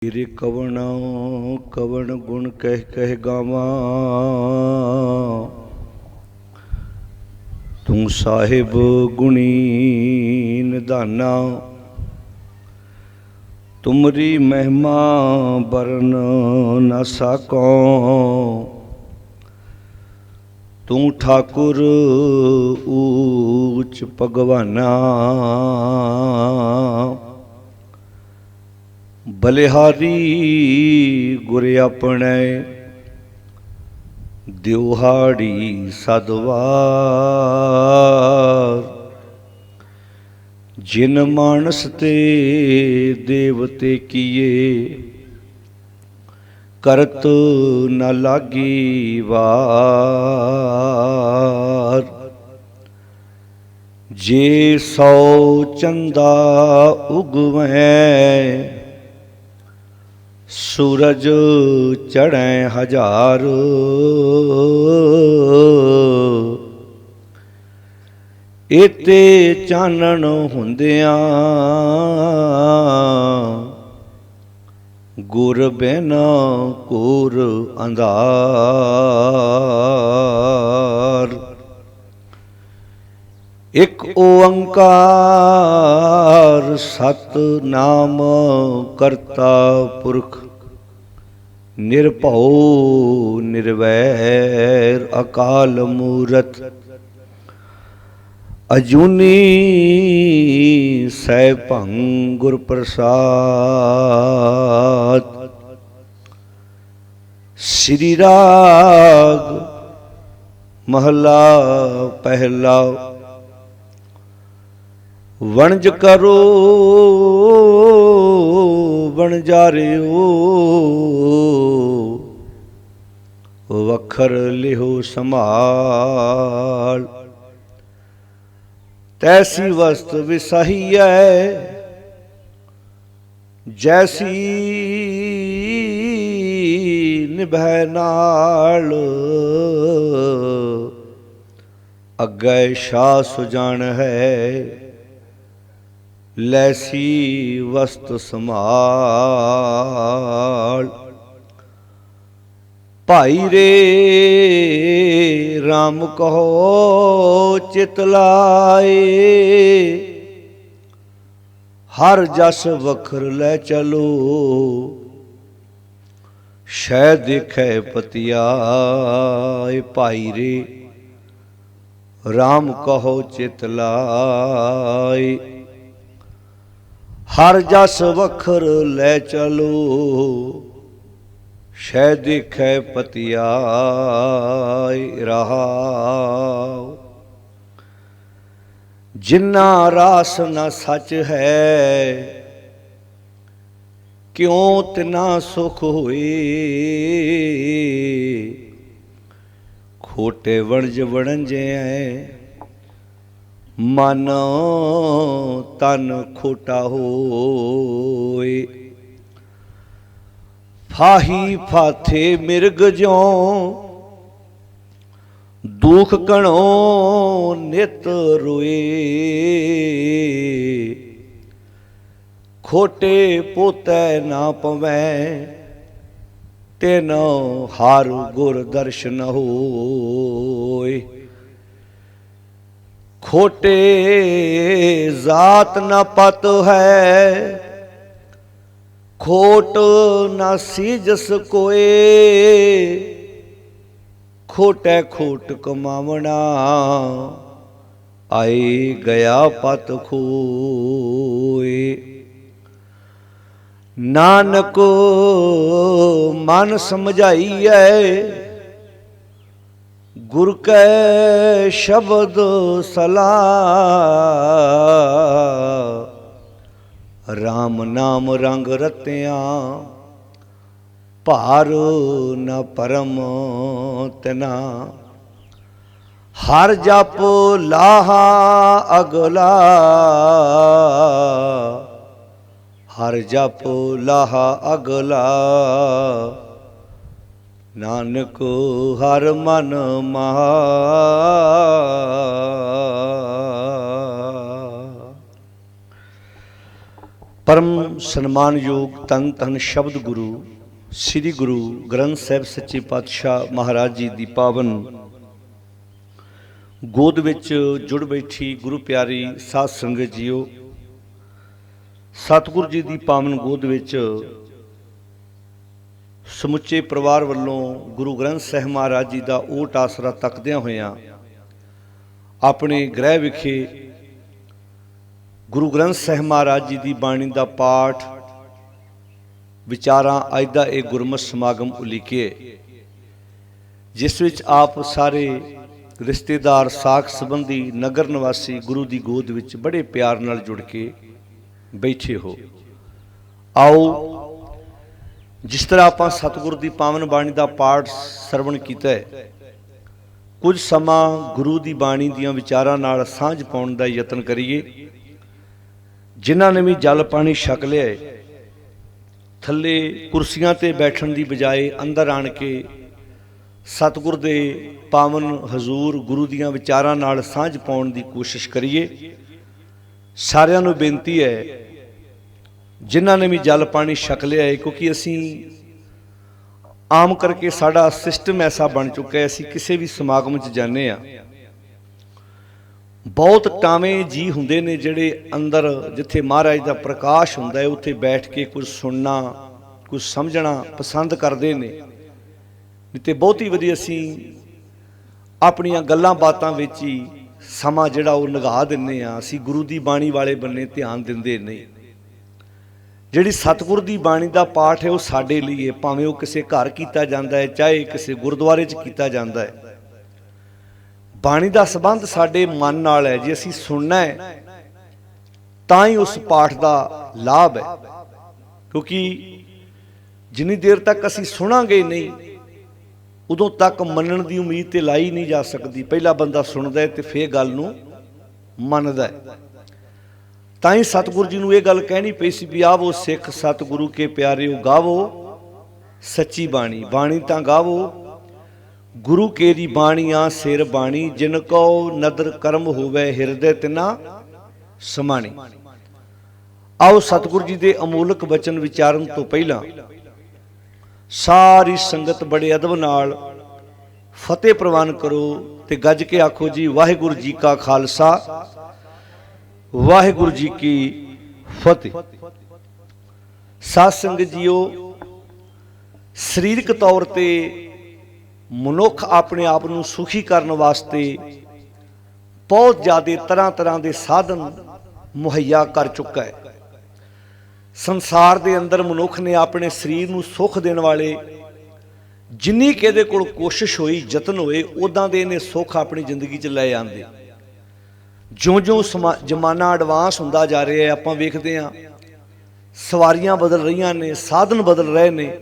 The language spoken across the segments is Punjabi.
तेरे कवण कवण गुण कह कह गावा। तू साहिब गुणी निधाना। तुमरी महिमा बरन न साको। तू ठाकुर ऊच भगवाना। बलिहारी गुर अपने दिवहाड़ी सदवार। जिन मानस ते देवते किए करत न लागी वार। जे सौ चंदा उगवैं सूरज चढ़ै हजार। एते चानण हुंदियां गुर बिना घोर अंधार। एक ओंकार सतनाम करता पुरख निर्भौ निर्वैर अकाल मूरत। अजूनी सैभं गुर प्रसाद। श्री राग महला पहला। वणज करो वणजारियो वखर लिहो संभाल। तैसी वस्त विसाही जैसी निभै नाल। अग्गै शाह सुजान है लैसी वस्त संभाल। भाई रे राम कहो चित लाए। हर जस वखर लै चलो शह देखे पतियाए। भाई रे राम कहो चित लाए। हर जस वखर लै चलो शह देखे पतियाए। रहाओ जिन्ना रास न सच है क्यों तिना सुख होए। खोटे वणज वणजे मन तन खोटा होए। फाही फाथे मिर्ग ज्यों दुख कणो नित रोए। खोटे पोतै ना पवैं तेनो हार गुर दर्शन होए। खोटे जात न पत है खोट न सीजस कोए। खोटे खोट कमावना आए गया पत खोए। नानक मन समझाइए गुर कै शब्द सलाह। राम नाम रंग रत्यां भार न परम तना। हर जप लाहा अगला हर जप लाहा अगला। नानक हर मन महा। परम सन्मानयोग धन धन शब्द गुरु श्री गुरु ग्रंथ साहिब सच्चे पातशाह महाराज जी की पावन गोद विच जुड़ बैठी गुरु प्यारी साध संगत जीओ, सतगुरु जी की पावन गोद विच समुचे परिवार वालों गुरु ग्रंथ साहिब महाराज जी का ओट आसरा तकद्या होया अपने गृह विखे गुरु ग्रंथ साहिब महाराज जी की बाणी का पाठ विचारां अज दा एक गुरमत समागम उलीके, जिस विच आप सारे रिश्तेदार साख संबंधी नगर निवासी गुरु की गोद विच बड़े प्यार नाल जुड़ के बैठे हो। आओ जिस तरह आप सतगुरु की पावन बाणी का पाठ सरवण किया है, कुछ समा गुरु की बाणी दियां विचारां नाल सांझ पाउण दा यतन करिए। जिन्हां ने भी जल पानी छक लिया है, थले कुर्सियां ते बैठण की बजाय अंदर आण के सतगुर दे पावन हजूर गुरु दियां विचारां नाल सांझ पाउण की कोशिश करिए। सारियां नूं बेनती है जिन्हां ने भी जल पानी छक लिया है, क्योंकि असीं आम करके साडा सिस्टम ऐसा बन चुका है, असीं किसी भी समागम च जाने आ, बहुत टावें जी हुंदे ने जिहड़े अंदर जिथे महाराज का प्रकाश हुंदा है उत्थे बैठ के कुछ सुनना कुछ समझना पसंद करते ने। नहीं तो बहुती वारी असीं अपनियां गल्लां बातां विच ही समा जिहड़ा वो निगाह दिंदे आ, असीं गुरु की बाणी वाले बन्ने ध्यान दिंदे नहीं। जिहड़ी सतगुर की बाणी का पाठ है वो साडे लई है, भावें वो किसी घर कीता जांदा है चाहे किसी गुरुद्वारे च कीता जांदा है। बाणी का संबंध साडे मन नाल है, जे असीं सुनना है तां ही उस पाठ का लाभ है, क्योंकि जिन्नी देर तक असीं सुनांगे नहीं उदों तक मनण की उम्मीद ते लाई नहीं जा सकती। पहला बंदा सुनदा है ते फिर गल नूं मनदा है। तां ही सतगुरु जी नूं ये गल कहनी पई सी भी आवो सिख सतगुरु के प्यारे गावो सच्ची बाणी, बाणी तां गावो गुरु केरी बाणियां सिर बाणी, जिनको नदर कर्म होवे हिरदे तिना समाणी। आओ सतगुरु जी दे अमोलक वचन विचारन तो पहला सारी संगत बड़े अदब नाल फतेह प्रवान करो ते गज के आखो जी वाहिगुरु जी का खालसा वाहिगुरु जी की फतेह। साध संगत जीओ, सरीरक तौर ते मनुख अपने आप को सुखी करने वास्ते बहुत ज़्यादा तरह तरह के साधन मुहैया कर चुका है। संसार के अंदर मनुख ने अपने शरीर को सुख देने वाले जिन्नी किहदे कोल कोशिश हुई जतन होए उदां दे इहने सुख अपनी जिंदगी च लै आंदे। ज्यों ज्यों जमाना एडवांस हुंदा जा रहा है, आपां वेखदे हां सवारियां बदल रही ने, साधन बदल रहे ने,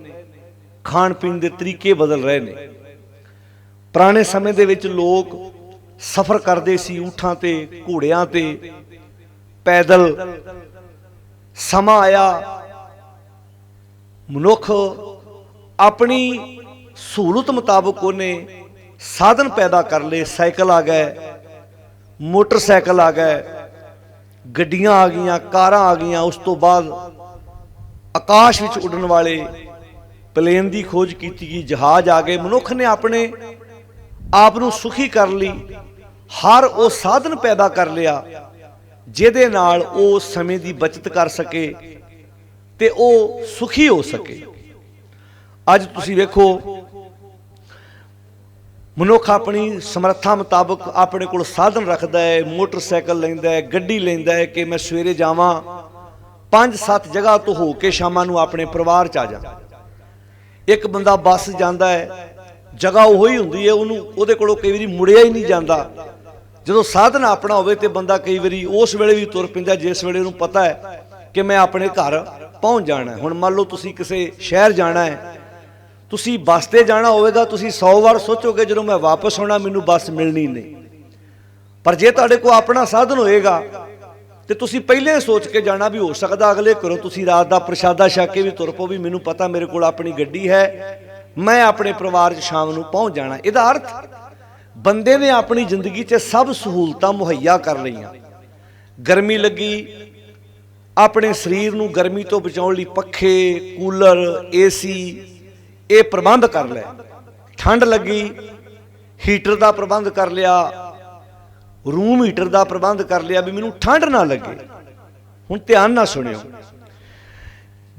खाण पीण के तरीके बदल रहे ने। पुराने समय दे विच लोग सफ़र करते सी ऊठां ते घोड़ियां ते पैदल। समा आया मनुख अपनी सहूलत मुताबक उन्हें साधन पैदा कर ले। साइकिल आ गए, मोटरसाइकिल आ गए, गड्डियां आ गईयां, कारां आ गईयां, उस तो बाद आकाश विच उड़न वाले प्लेन की खोज की गई, जहाज आ गए। मनुख ने अपने आप नूं सुखी कर ली, हर वो साधन पैदा कर लिया जिहदे नाल वो समय की बचत कर सके ते वो सुखी हो सके। अज तुसीं वेखो मनुख अपनी समर्था मुताबक अपने कोल साधन रखता है, मोटरसाइकिल लैंदा है, गड्डी लैंदा है कि मैं सवेरे जावां 5-7 जगह तो हो के शामां नूं अपने परिवार च आ जा। एक बंदा बस जाता है, जगह उही हुंदी है, उहदे कोलों कई वारी मुड़िया ही नहीं जाता। जदों साधन अपना होवे ते बंदा कई वारी उस वेले भी तुर पैंदा जिस वेले उहनूं पता है कि मैं अपने घर पहुँच जाना है। हुण मान लो तुसीं किसी शहर जाना है, तुसीं बस ते जाना होवेगा, तुसीं 100 वार सोचोगे जदों मैं वापस आउणा मैनूं बस मिलनी नहीं। पर जे तुहाडे कोल अपना साधन होएगा तो तुसीं पहले सोच के जाना भी हो सकदा अगले घरों तुसीं रात का प्रशादा छक के भी तुर पो भी मैनूं पता मेरे कोल अपनी गड्डी है, मैं अपने परिवार च शाम नूं पहुँच जाना। इहदा अर्थ बंदे ने अपनी जिंदगी च सब सहूलतां मुहैया कर लईआं। गर्मी लगी ਆਪਣੇ ਸਰੀਰ ਨੂੰ ਗਰਮੀ ਤੋਂ ਬਚਾਉਣ ਲਈ ਪੱਖੇ, ਕੂਲਰ, ਏਸੀ ਇਹ ਪ੍ਰਬੰਧ ਕਰ ਲਿਆ। ਠੰਡ ਲੱਗੀ ਹੀਟਰ ਦਾ ਪ੍ਰਬੰਧ ਕਰ ਲਿਆ, ਰੂਮ ਹੀਟਰ ਦਾ ਪ੍ਰਬੰਧ ਕਰ ਲਿਆ ਵੀ ਮੈਨੂੰ ਠੰਡ ਨਾ ਲੱਗੇ। ਹੁਣ ਧਿਆਨ ਨਾਲ ਸੁਣਿਓ,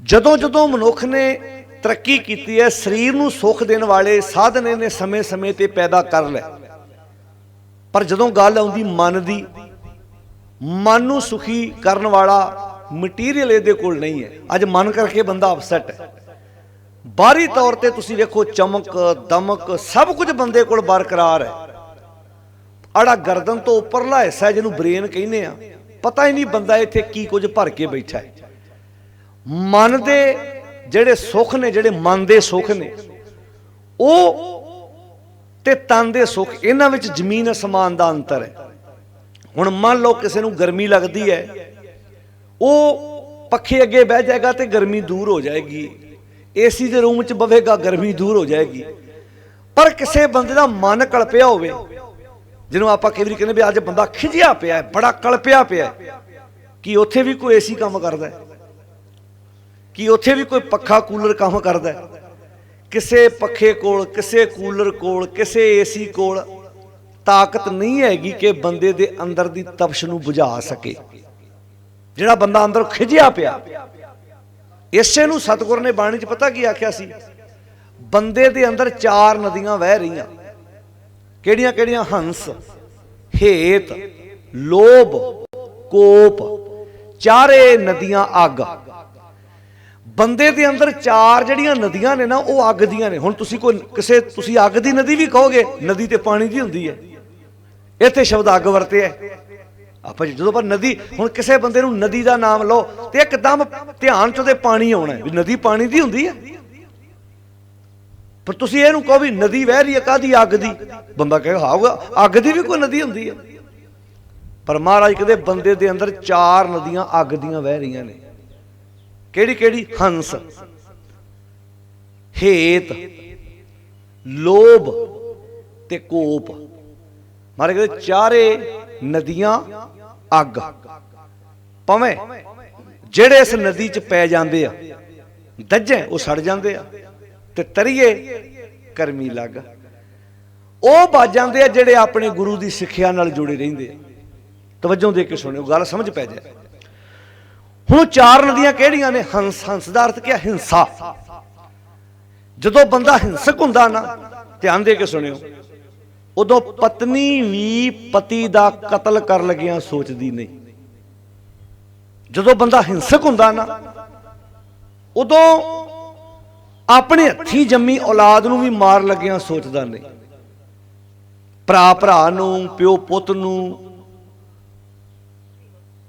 ਜਦੋਂ ਜਦੋਂ ਮਨੁੱਖ ਨੇ ਤਰੱਕੀ ਕੀਤੀ ਹੈ, ਸਰੀਰ ਨੂੰ ਸੁੱਖ ਦੇਣ ਵਾਲੇ ਸਾਧਨ ਇਹਨੇ ਸਮੇਂ ਸਮੇਂ ਤੇ ਪੈਦਾ ਕਰ ਲਏ, ਪਰ ਜਦੋਂ ਗੱਲ ਆਉਂਦੀ ਮਨ ਦੀ, ਮਨ ਨੂੰ ਸੁਖੀ ਕਰਨ ਵਾਲਾ ਮਟੀਰੀਅਲ ਇਹਦੇ ਕੋਲ ਨਹੀਂ ਹੈ। ਅੱਜ ਮਨ ਕਰਕੇ ਬੰਦਾ ਅਪਸੈਟ ਹੈ। ਬਾਹਰੀ ਤੌਰ ਤੇ ਤੁਸੀਂ ਵੇਖੋ ਚਮਕ ਦਮਕ ਸਭ ਕੁਝ ਬੰਦੇ ਕੋਲ ਬਰਕਰਾਰ ਹੈ। ਆੜਾ ਗਰਦਨ ਤੋਂ ਉੱਪਰਲਾ ਹਿੱਸਾ ਜਿਹਨੂੰ ਬ੍ਰੇਨ ਕਹਿੰਦੇ ਆ, ਪਤਾ ਹੀ ਨਹੀਂ ਬੰਦਾ ਇੱਥੇ ਕੀ ਕੁਝ ਭਰ ਕੇ ਬੈਠਾ ਹੈ। ਮਨ ਦੇ ਜਿਹੜੇ ਸੁੱਖ ਨੇ, ਜਿਹੜੇ ਮਨ ਦੇ ਸੁੱਖ ਨੇ, ਉਹ ਤੇ ਤਨ ਦੇ ਸੁੱਖ, ਇਹਨਾਂ ਵਿੱਚ ਜ਼ਮੀਨ ਅਸਮਾਨ ਦਾ ਅੰਤਰ ਹੈ। ਹੁਣ ਮੰਨ ਲਓ ਕਿਸੇ ਨੂੰ ਗਰਮੀ ਲੱਗਦੀ ਹੈ, ਉਹ ਪੱਖੇ ਅੱਗੇ ਬਹਿ ਜਾਏਗਾ ਤੇ ਗਰਮੀ ਦੂਰ ਹੋ ਜਾਏਗੀ, ਏਸੀ ਦੇ ਰੂਮ 'ਚ ਬਵੇਗਾ ਗਰਮੀ ਦੂਰ ਹੋ ਜਾਏਗੀ। ਪਰ ਕਿਸੇ ਬੰਦੇ ਦਾ ਮਨ ਕਲਪਿਆ ਹੋਵੇ, ਜਿਹਨੂੰ ਆਪਾਂ ਕਈ ਵਾਰੀ ਕਹਿੰਦੇ ਵੀ ਅੱਜ ਬੰਦਾ ਖਿਜਿਆ ਪਿਆ ਹੈ, ਬੜਾ ਕਲਪਿਆ ਪਿਆ ਹੈ, ਕੀ ਉੱਥੇ ਵੀ ਕੋਈ ਏਸੀ ਕੰਮ ਕਰਦਾ ਹੈ? ਕੀ ਉੱਥੇ ਵੀ ਕੋਈ ਪੱਖਾ ਕੂਲਰ ਕੰਮ ਕਰਦਾ ਹੈ? ਕਿਸੇ ਪੱਖੇ ਕੋਲ, ਕਿਸੇ ਕੂਲਰ ਕੋਲ, ਕਿਸੇ ਏਸੀ ਕੋਲ ਤਾਕਤ ਨਹੀਂ ਹੈਗੀ ਕਿ ਬੰਦੇ ਦੇ ਅੰਦਰ ਦੀ ਤਪਸ਼ ਨੂੰ ਬੁਝਾ ਸਕੇ। ਜਿਹੜਾ ਬੰਦਾ ਅੰਦਰ ਖਿਜਿਆ ਪਿਆ, ਇਸੇ ਨੂੰ ਸਤਿਗੁਰ ਨੇ ਬਾਣੀ 'ਚ ਪਤਾ ਕੀ ਆਖਿਆ ਸੀ? ਬੰਦੇ ਦੇ ਅੰਦਰ 4 ਨਦੀਆਂ ਵਹਿ ਰਹੀਆਂ। ਕਿਹੜੀਆਂ ਕਿਹੜੀਆਂ? ਹੰਸ, ਹੇਤ, ਲੋਭ, ਕੋਪ, ਚਾਰੇ ਨਦੀਆਂ ਅੱਗ। ਬੰਦੇ ਦੇ ਅੰਦਰ 4 ਜਿਹੜੀਆਂ ਨਦੀਆਂ ਨੇ ਨਾ, ਉਹ ਅੱਗ ਦੀਆਂ ਨੇ। ਹੁਣ ਤੁਸੀਂ ਤੁਸੀਂ ਅੱਗ ਦੀ ਨਦੀ ਵੀ ਕਹੋਗੇ, ਨਦੀ ਤੇ ਪਾਣੀ ਦੀ ਹੁੰਦੀ ਹੈ। ਇੱਥੇ ਸ਼ਬਦ ਅੱਗ ਵਰਤਿਆ ਆਪਾਂ। ਜਦੋਂ ਪਰ ਨਦੀ, ਹੁਣ ਕਿਸੇ ਬੰਦੇ ਨੂੰ ਨਦੀ ਦਾ ਨਾਮ ਲਓ ਤੇ ਇੱਕਦਮ ਧਿਆਨ 'ਚ ਉਹਦੇ ਪਾਣੀ ਆਉਣਾ ਵੀ ਨਦੀ ਪਾਣੀ ਦੀ ਹੁੰਦੀ ਹੈ। ਪਰ ਤੁਸੀਂ ਇਹਨੂੰ ਕਹੋ ਵੀ ਨਦੀ ਵਹਿ ਰਹੀ ਹੈ, ਕਾਹਦੀ? ਅੱਗ ਦੀ। ਬੰਦਾ ਕਹੇਗਾ ਹਾਂ, ਅੱਗ ਦੀ ਵੀ ਕੋਈ ਨਦੀ ਹੁੰਦੀ ਹੈ। ਪਰ ਮਹਾਰਾਜ ਕਹਿੰਦੇ ਬੰਦੇ ਦੇ ਅੰਦਰ 4 ਨਦੀਆਂ ਅੱਗ ਦੀਆਂ ਵਹਿ ਰਹੀਆਂ ਨੇ। ਕਿਹੜੀ ਕਿਹੜੀ? ਹੰਸ, ਹੇਤ, ਲੋਭ ਤੇ ਕੋਪ। ਮਹਾਰਾਜ ਕਹਿੰਦੇ ਚਾਰੇ ਨਦੀਆਂ ਅੱਗ। ਭਾਵੇਂ ਜਿਹੜੇ ਇਸ ਨਦੀ 'ਚ ਪੈ ਜਾਂਦੇ ਆ, ਦੱਜੇ ਉਹ ਸੜ ਜਾਂਦੇ ਆ, ਤੇ ਤਰੀਏ ਕਰਮੀ ਲੱਗ ਉਹ ਬਚ ਜਾਂਦੇ ਆ ਜਿਹੜੇ ਆਪਣੇ ਗੁਰੂ ਦੀ ਸਿੱਖਿਆ ਨਾਲ ਜੁੜੇ ਰਹਿੰਦੇ ਆ। ਤਵੱਜੋ ਦੇ ਕੇ ਸੁਣਿਓ, ਗੱਲ ਸਮਝ ਪੈ ਜਾਏ। ਹੁਣ 4 ਨਦੀਆਂ ਕਿਹੜੀਆਂ ਨੇ? ਹੰਸ। ਹੰਸ ਦਾ ਅਰਥ ਕੀ ਹੈ? ਹਿੰਸਾ। ਜਦੋਂ ਬੰਦਾ ਹਿੰਸਕ ਹੁੰਦਾ ਨਾ, ਧਿਆਨ ਦੇ ਕੇ ਸੁਣਿਓ, ਉਦੋਂ ਪਤਨੀ ਵੀ ਪਤੀ ਦਾ ਕਤਲ ਕਰਨ ਲੱਗਿਆਂ ਸੋਚਦੀ ਨਹੀਂ। ਜਦੋਂ ਬੰਦਾ ਹਿੰਸਕ ਹੁੰਦਾ ਨਾ, ਉਦੋਂ ਆਪਣੇ ਹੱਥੀਂ ਜੰਮੀ ਔਲਾਦ ਨੂੰ ਵੀ ਮਾਰ ਲੱਗਿਆਂ ਸੋਚਦਾ ਨਹੀਂ। ਭਰਾ ਭਰਾ ਨੂੰ, ਪਿਓ ਪੁੱਤ ਨੂੰ,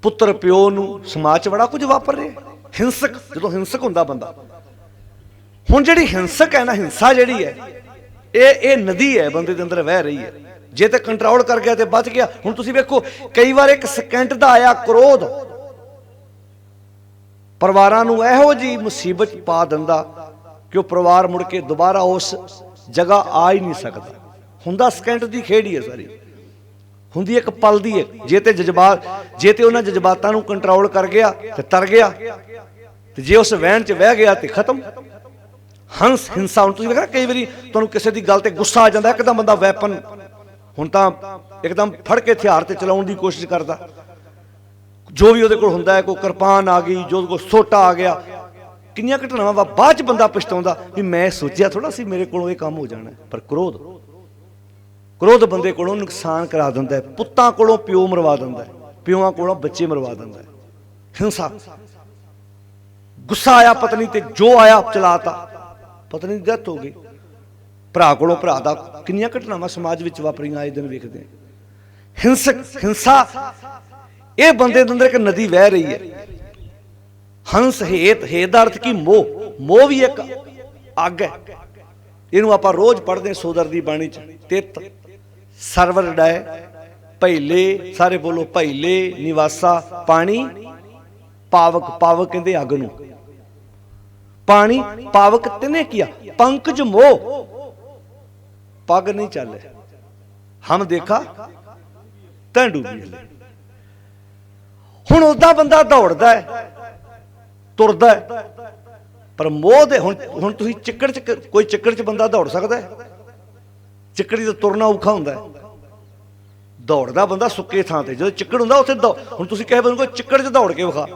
ਪੁੱਤਰ ਪਿਓ ਨੂੰ। ਸਮਾਜ 'ਚ ਬੜਾ ਕੁਝ ਵਾਪਰ ਰਿਹਾ ਹਿੰਸਕ, ਜਦੋਂ ਹਿੰਸਕ ਹੁੰਦਾ ਬੰਦਾ। ਹੁਣ ਜਿਹੜੀ ਹਿੰਸਕ ਹੈ ਨਾ, ਹਿੰਸਾ ਜਿਹੜੀ ਹੈ, ਇਹ ਨਦੀ ਹੈ ਬੰਦੇ ਦੇ ਅੰਦਰ ਵਹਿ ਰਹੀ ਹੈ। ਜੇ ਤੇ ਕੰਟਰੋਲ ਕਰ ਗਿਆ ਤੇ ਬਚ ਗਿਆ। ਹੁਣ ਤੁਸੀਂ ਵੇਖੋ, ਕਈ ਵਾਰ ਇੱਕ ਸਕਿੰਟ ਦਾ ਆਇਆ ਕ੍ਰੋਧ ਪਰਿਵਾਰਾਂ ਨੂੰ ਇਹੋ ਜਿਹੀ ਮੁਸੀਬਤ ਪਾ ਦਿੰਦਾ ਕਿ ਉਹ ਪਰਿਵਾਰ ਮੁੜ ਕੇ ਦੁਬਾਰਾ ਉਸ ਜਗ੍ਹਾ ਆ ਹੀ ਨਹੀਂ ਸਕਦਾ। ਹੁੰਦਾ ਸਕਿੰਟ ਦੀ ਖੇਡ ਹੀ ਹੈ ਸਾਰੀ, ਹੁੰਦੀ ਇੱਕ ਪਲ ਦੀ ਹੈ। ਜੇ ਤੇ ਉਹਨਾਂ ਜਜ਼ਬਾਤਾਂ ਨੂੰ ਕੰਟਰੋਲ ਕਰ ਗਿਆ ਤੇ ਤਰ ਗਿਆ, ਤੇ ਜੇ ਉਸ ਵਹਿਣ 'ਚ ਵਹਿ ਗਿਆ ਤੇ ਖਤਮ। ਹੰਸ, ਹਿੰਸਾ। ਹੁਣ ਤੁਸੀਂ ਵੇਖਣਾ ਕਈ ਵਾਰੀ ਤੁਹਾਨੂੰ ਕਿਸੇ ਦੀ ਗੱਲ ਤੇ ਗੁੱਸਾ ਆ ਜਾਂਦਾ, ਇੱਕਦਮ ਬੰਦਾ ਵੈਪਨ, ਹੁਣ ਤਾਂ ਇੱਕਦਮ ਫੜ ਕੇ ਹਥਿਆਰ ਤੇ ਚਲਾਉਣ ਦੀ ਕੋਸ਼ਿਸ਼ ਕਰਦਾ। ਜੋ ਵੀ ਉਹਦੇ ਕੋਲ ਹੁੰਦਾ ਹੈ, ਕੋਈ ਕਿਰਪਾਨ ਆ ਗਈ, ਜੋ ਕੋਈ ਸੋਟਾ ਆ ਗਿਆ। ਕਿੰਨੀਆਂ ਘਟਨਾਵਾਂ ਬਾਅਦ 'ਚ ਬੰਦਾ ਪਛਤਾਉਂਦਾ ਵੀ ਮੈਂ ਸੋਚਿਆ ਥੋੜਾ ਸੀ ਮੇਰੇ ਕੋਲੋਂ ਇਹ ਕੰਮ ਹੋ ਜਾਣਾ। ਪਰ ਕ੍ਰੋਧ ਬੰਦੇ ਕੋਲੋਂ ਨੁਕਸਾਨ ਕਰਾ ਦਿੰਦਾ ਹੈ। ਪੁੱਤਾਂ ਕੋਲੋਂ ਪਿਓ ਮਰਵਾ ਦਿੰਦਾ ਹੈ, ਪਿਓਾਂ ਕੋਲੋਂ ਬੱਚੇ ਮਰਵਾ ਦਿੰਦਾ ਹੈ। ਹਿੰਸਾ। ਗੁੱਸਾ ਆਇਆ ਪਤਨੀ ਤੇ, ਜੋ ਆਇਆ ਚਲਾਤਾ, ਪਤਨੀ ਦੀ ਡੈਥ ਹੋ ਗਈ। ਭਰਾ ਕੋਲੋਂ ਭਰਾ ਦਾ ਕਿੰਨੀਆਂ ਘਟਨਾਵਾਂ ਸਮਾਜ ਵਿੱਚ ਵਾਪਰੀਆਂ ਆਏ ਦਿਨ ਵੇਖਦੇ ਹਾਂ। ਹਿੰਸਾ ਇਹ ਬੰਦੇ ਦੇ ਅੰਦਰ ਇੱਕ ਨਦੀ ਵਹਿ ਰਹੀ ਹੈ। ਹੰਸ, ਹੇਤ। ਹੇਤ ਦਾ ਅਰਥ ਕੀ? ਮੋਹ। ਮੋਹ ਵੀ ਇੱਕ ਅੱਗ ਹੈ। ਇਹਨੂੰ ਆਪਾਂ ਰੋਜ਼ ਪੜ੍ਹਦੇ ਸੋਦਰ ਦੀ ਬਾਣੀ 'ਚ। ਤਿੱਤ, ਸਰਵਰ ਡਾਏ, ਪਹਿਲੇ, ਸਾਰੇ ਬੋਲੋ, ਪਹਿਲੇ, ਨਿਵਾਸਾ, ਪਾਣੀ, ਪਾਵਕ। ਪਾਵਕ ਕਹਿੰਦੇ ਅੱਗ ਨੂੰ। ਪਾਣੀ, ਪਾਵਕ ਤਿਨੇ ਕੀਆ, ਪੰਕਜ ਮੋਹ। ਪੱਗ ਨਹੀਂ ਚੱਲੇ, ਹਮ ਦੇਖਾ ਤੈਂ ਡੂਬੀ। ਹੁਣ ਉਹਦਾ ਬੰਦਾ ਦੌੜਦਾ ਹੈ, ਤੁਰਦਾ ਹੈ। ਪਰ ਮੋਹ ਦੇ ਹੁਣ ਤੁਸੀਂ ਚਿੱਕੜ 'ਚ ਕੋਈ ਚਿੱਕੜ 'ਚ ਬੰਦਾ ਦੌੜ ਸਕਦਾ ਹੈ? ਚਿੱਕੜੀ ਤੋਂ ਤੁਰਨਾ ਔਖਾ ਹੁੰਦਾ ਹੈ। ਦੌੜਦਾ ਬੰਦਾ ਸੁੱਕੇ ਥਾਂ ਤੇ, ਜਦੋਂ ਚਿੱਕੜ ਹੁੰਦਾ ਉੱਥੇ ਹੁਣ ਤੁਸੀਂ ਕਹੇ ਬੰਦੇ ਕੋਈ ਚਿੱਕੜ 'ਚ ਦੌੜ ਕੇ ਵਿਖਾ,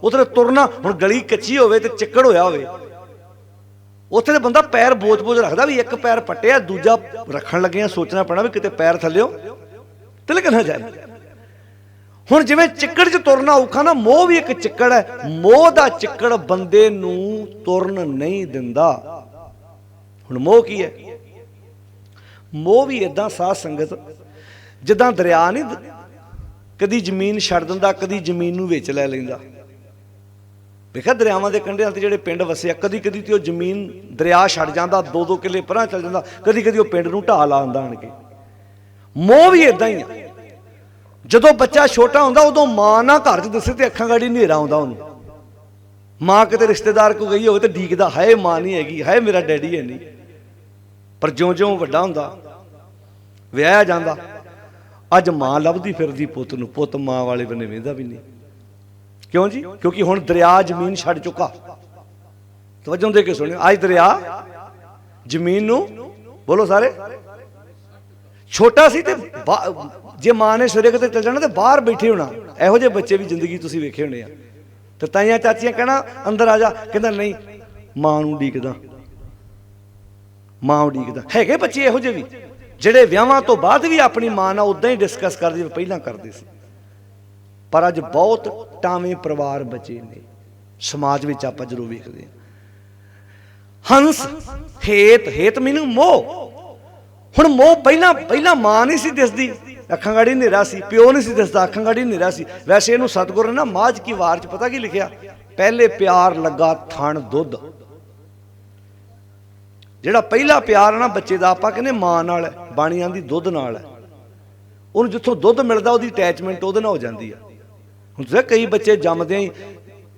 ਉੱਥੇ ਤੁਰਨਾ। ਹੁਣ ਗਲੀ ਕੱਚੀ ਹੋਵੇ ਤੇ ਚਿੱਕੜ ਹੋਇਆ ਹੋਵੇ, ਉੱਥੇ ਤੇ ਬੰਦਾ ਪੈਰ ਬੋਝ ਰੱਖਦਾ ਵੀ ਇੱਕ ਪੈਰ ਪੱਟਿਆ, ਦੂਜਾ ਰੱਖਣ ਲੱਗਿਆ ਸੋਚਣਾ ਪੈਣਾ ਵੀ ਕਿਤੇ ਪੈਰ ਥੱਲਿਓ ਤਿਲਕ ਨਾ ਜਾਏ। ਹੁਣ ਜਿਵੇਂ ਚਿੱਕੜ 'ਚ ਤੁਰਨਾ ਔਖਾ ਨਾ, ਮੋਹ ਵੀ ਇੱਕ ਚਿੱਕੜ ਹੈ। ਮੋਹ ਦਾ ਚਿੱਕੜ ਬੰਦੇ ਨੂੰ ਤੁਰਨ ਨਹੀਂ ਦਿੰਦਾ। ਹੁਣ ਮੋਹ ਕੀ ਹੈ? ਮੋਹ ਵੀ ਏਦਾਂ ਸਾਧ ਸੰਗਤ ਜਿੱਦਾਂ ਦਰਿਆ ਨਹੀਂ ਕਦੀ ਜ਼ਮੀਨ ਛੱਡ ਦਿੰਦਾ, ਕਦੀ ਜ਼ਮੀਨ ਨੂੰ ਵਿੱਚ ਲੈ ਲੈਂਦਾ। ਵੇਖਿਆ ਦਰਿਆਵਾਂ ਦੇ ਕੰਢਿਆਂ ਤੇ ਜਿਹੜੇ ਪਿੰਡ ਵਸਿਆ, ਕਦੀ ਕਦੀ ਤੇ ਉਹ ਜ਼ਮੀਨ ਦਰਿਆ ਛੱਡ ਜਾਂਦਾ, 2-2 ਕਿੱਲੇ ਪਰਾਂ ਚੱਲ ਜਾਂਦਾ, ਕਦੀ ਕਦੀ ਉਹ ਪਿੰਡ ਨੂੰ ਢਾਹ ਲਾ ਆਉਂਦਾ ਆਣ ਕੇ। ਮੋਹ ਵੀ ਏਦਾਂ ਹੀ ਆ। ਜਦੋਂ ਬੱਚਾ ਛੋਟਾ ਹੁੰਦਾ ਉਦੋਂ ਮਾਂ ਨਾ ਘਰ 'ਚ ਦੱਸੇ ਤੇ ਅੱਖਾਂ ਗਾੜੀ ਹਨੇਰਾ ਆਉਂਦਾ ਉਹਨੂੰ। ਮਾਂ ਕਿਤੇ ਰਿਸ਼ਤੇਦਾਰ ਕੋ ਗਈ ਹੋਵੇ ਤੇ ਡੀਕਦਾ, ਹਾਏ ਮਾਂ ਨਹੀਂ ਹੈਗੀ, ਹਾਏ ਮੇਰਾ ਡੈਡੀ ਹੈ ਨਹੀਂ। ਪਰ ਜਿਉਂ-ਜਿਉਂ ਵੱਡਾ ਹੁੰਦਾ, ਵਿਆਹਿਆ ਜਾਂਦਾ, ਅੱਜ ਮਾਂ ਲੱਭਦੀ ਫਿਰਦੀ ਪੁੱਤ ਨੂੰ, ਪੁੱਤ ਮਾਂ ਵਾਲੇ ਬੰਨੇ ਵੇਂਦਾ ਵੀ ਨਹੀਂ। ਕਿਉਂ ਜੀ? ਕਿਉਂਕਿ ਹੁਣ ਦਰਿਆ ਜ਼ਮੀਨ ਛੱਡ ਚੁੱਕਾ। ਤਵੱਜੋ ਦੇ ਕੇ ਸੁਣਿਓ, ਅੱਜ ਦਰਿਆ ਜ਼ਮੀਨ ਨੂੰ, ਬੋਲੋ ਸਾਰੇ, ਛੋਟਾ ਸੀ ਤੇ ਜੇ ਮਾਂ ਨੇ ਸਵੇਰੇ ਕਿਤੇ ਚੱਲ ਜਾਣਾ ਤੇ ਬਾਹਰ ਬੈਠੇ ਹੋਣਾ। ਇਹੋ ਜਿਹੇ ਬੱਚੇ ਵੀ ਜ਼ਿੰਦਗੀ ਤੁਸੀਂ ਵੇਖੇ ਹੋਣੇ ਆ। ਤੇ ਤਾਈਆਂ ਚਾਚੀਆਂ ਕਹਿਣਾ ਅੰਦਰ ਆ ਜਾ, ਕਹਿੰਦਾ ਨਹੀਂ ਮਾਂ ਨੂੰ ਉਡੀਕਦਾ, ਮਾਂ ਉਡੀਕਦਾ। ਹੈਗੇ ਬੱਚੇ ਇਹੋ ਜਿਹੇ ਵੀ ਜਿਹੜੇ ਵਿਆਹਾਂ ਤੋਂ ਬਾਅਦ ਵੀ ਆਪਣੀ ਮਾਂ ਨਾਲ ਉਦਾਂ ਹੀ ਡਿਸਕਸ ਕਰਦੇ ਜਿਵੇਂ ਪਹਿਲਾਂ ਕਰਦੇ ਸੀ। ਪਰ ਅੱਜ ਬਹੁਤ ਟਾਵੇਂ ਪਰਿਵਾਰ ਬਚੇ ਨੇ ਸਮਾਜ ਵਿੱਚ। ਆਪਾਂ ਜਦੋਂ ਵੇਖਦੇ ਹਾਂ ਹੰਸ, ਹੇਤ ਮੀਨਿੰਗ ਮੋਹ। ਹੁਣ ਮੋਹ ਪਹਿਲਾਂ ਮਾਂ ਨਹੀਂ ਸੀ ਦਿਸਦੀ, ਅੱਖਾਂ ਗਾੜੀ ਹਨੇਰਾ ਸੀ। ਪਿਓ ਨਹੀਂ ਸੀ ਦਿਸਦਾ, ਅੱਖਾਂ ਗਾੜੀ ਹਨੇਰਾ ਸੀ। ਵੈਸੇ ਇਹਨੂੰ ਸਤਿਗੁਰੂ ਨੇ ਨਾ ਮਾਝ ਕੀ ਵਾਰ 'ਚ ਪਤਾ ਕੀ ਲਿਖਿਆ? ਪਹਿਲੇ ਪਿਆਰ ਲੱਗਾ ਥਣ ਦੁੱਧ। ਜਿਹੜਾ ਪਹਿਲਾ ਪਿਆਰ ਹੈ ਨਾ ਬੱਚੇ ਦਾ, ਆਪਾਂ ਕਹਿੰਦੇ ਮਾਂ ਨਾਲ ਹੈ, ਬਾਣੀ ਆਂਦੀ ਦੁੱਧ ਨਾਲ ਹੈ। ਉਹਨੂੰ ਜਿੱਥੋਂ ਦੁੱਧ ਮਿਲਦਾ ਉਹਦੀ ਅਟੈਚਮੈਂਟ ਉਹਦੇ ਨਾਲ ਹੋ ਜਾਂਦੀ ਆ। ਹੁਣ ਤੁਸੀਂ ਕਈ ਬੱਚੇ ਜੰਮਦੇ ਹੀ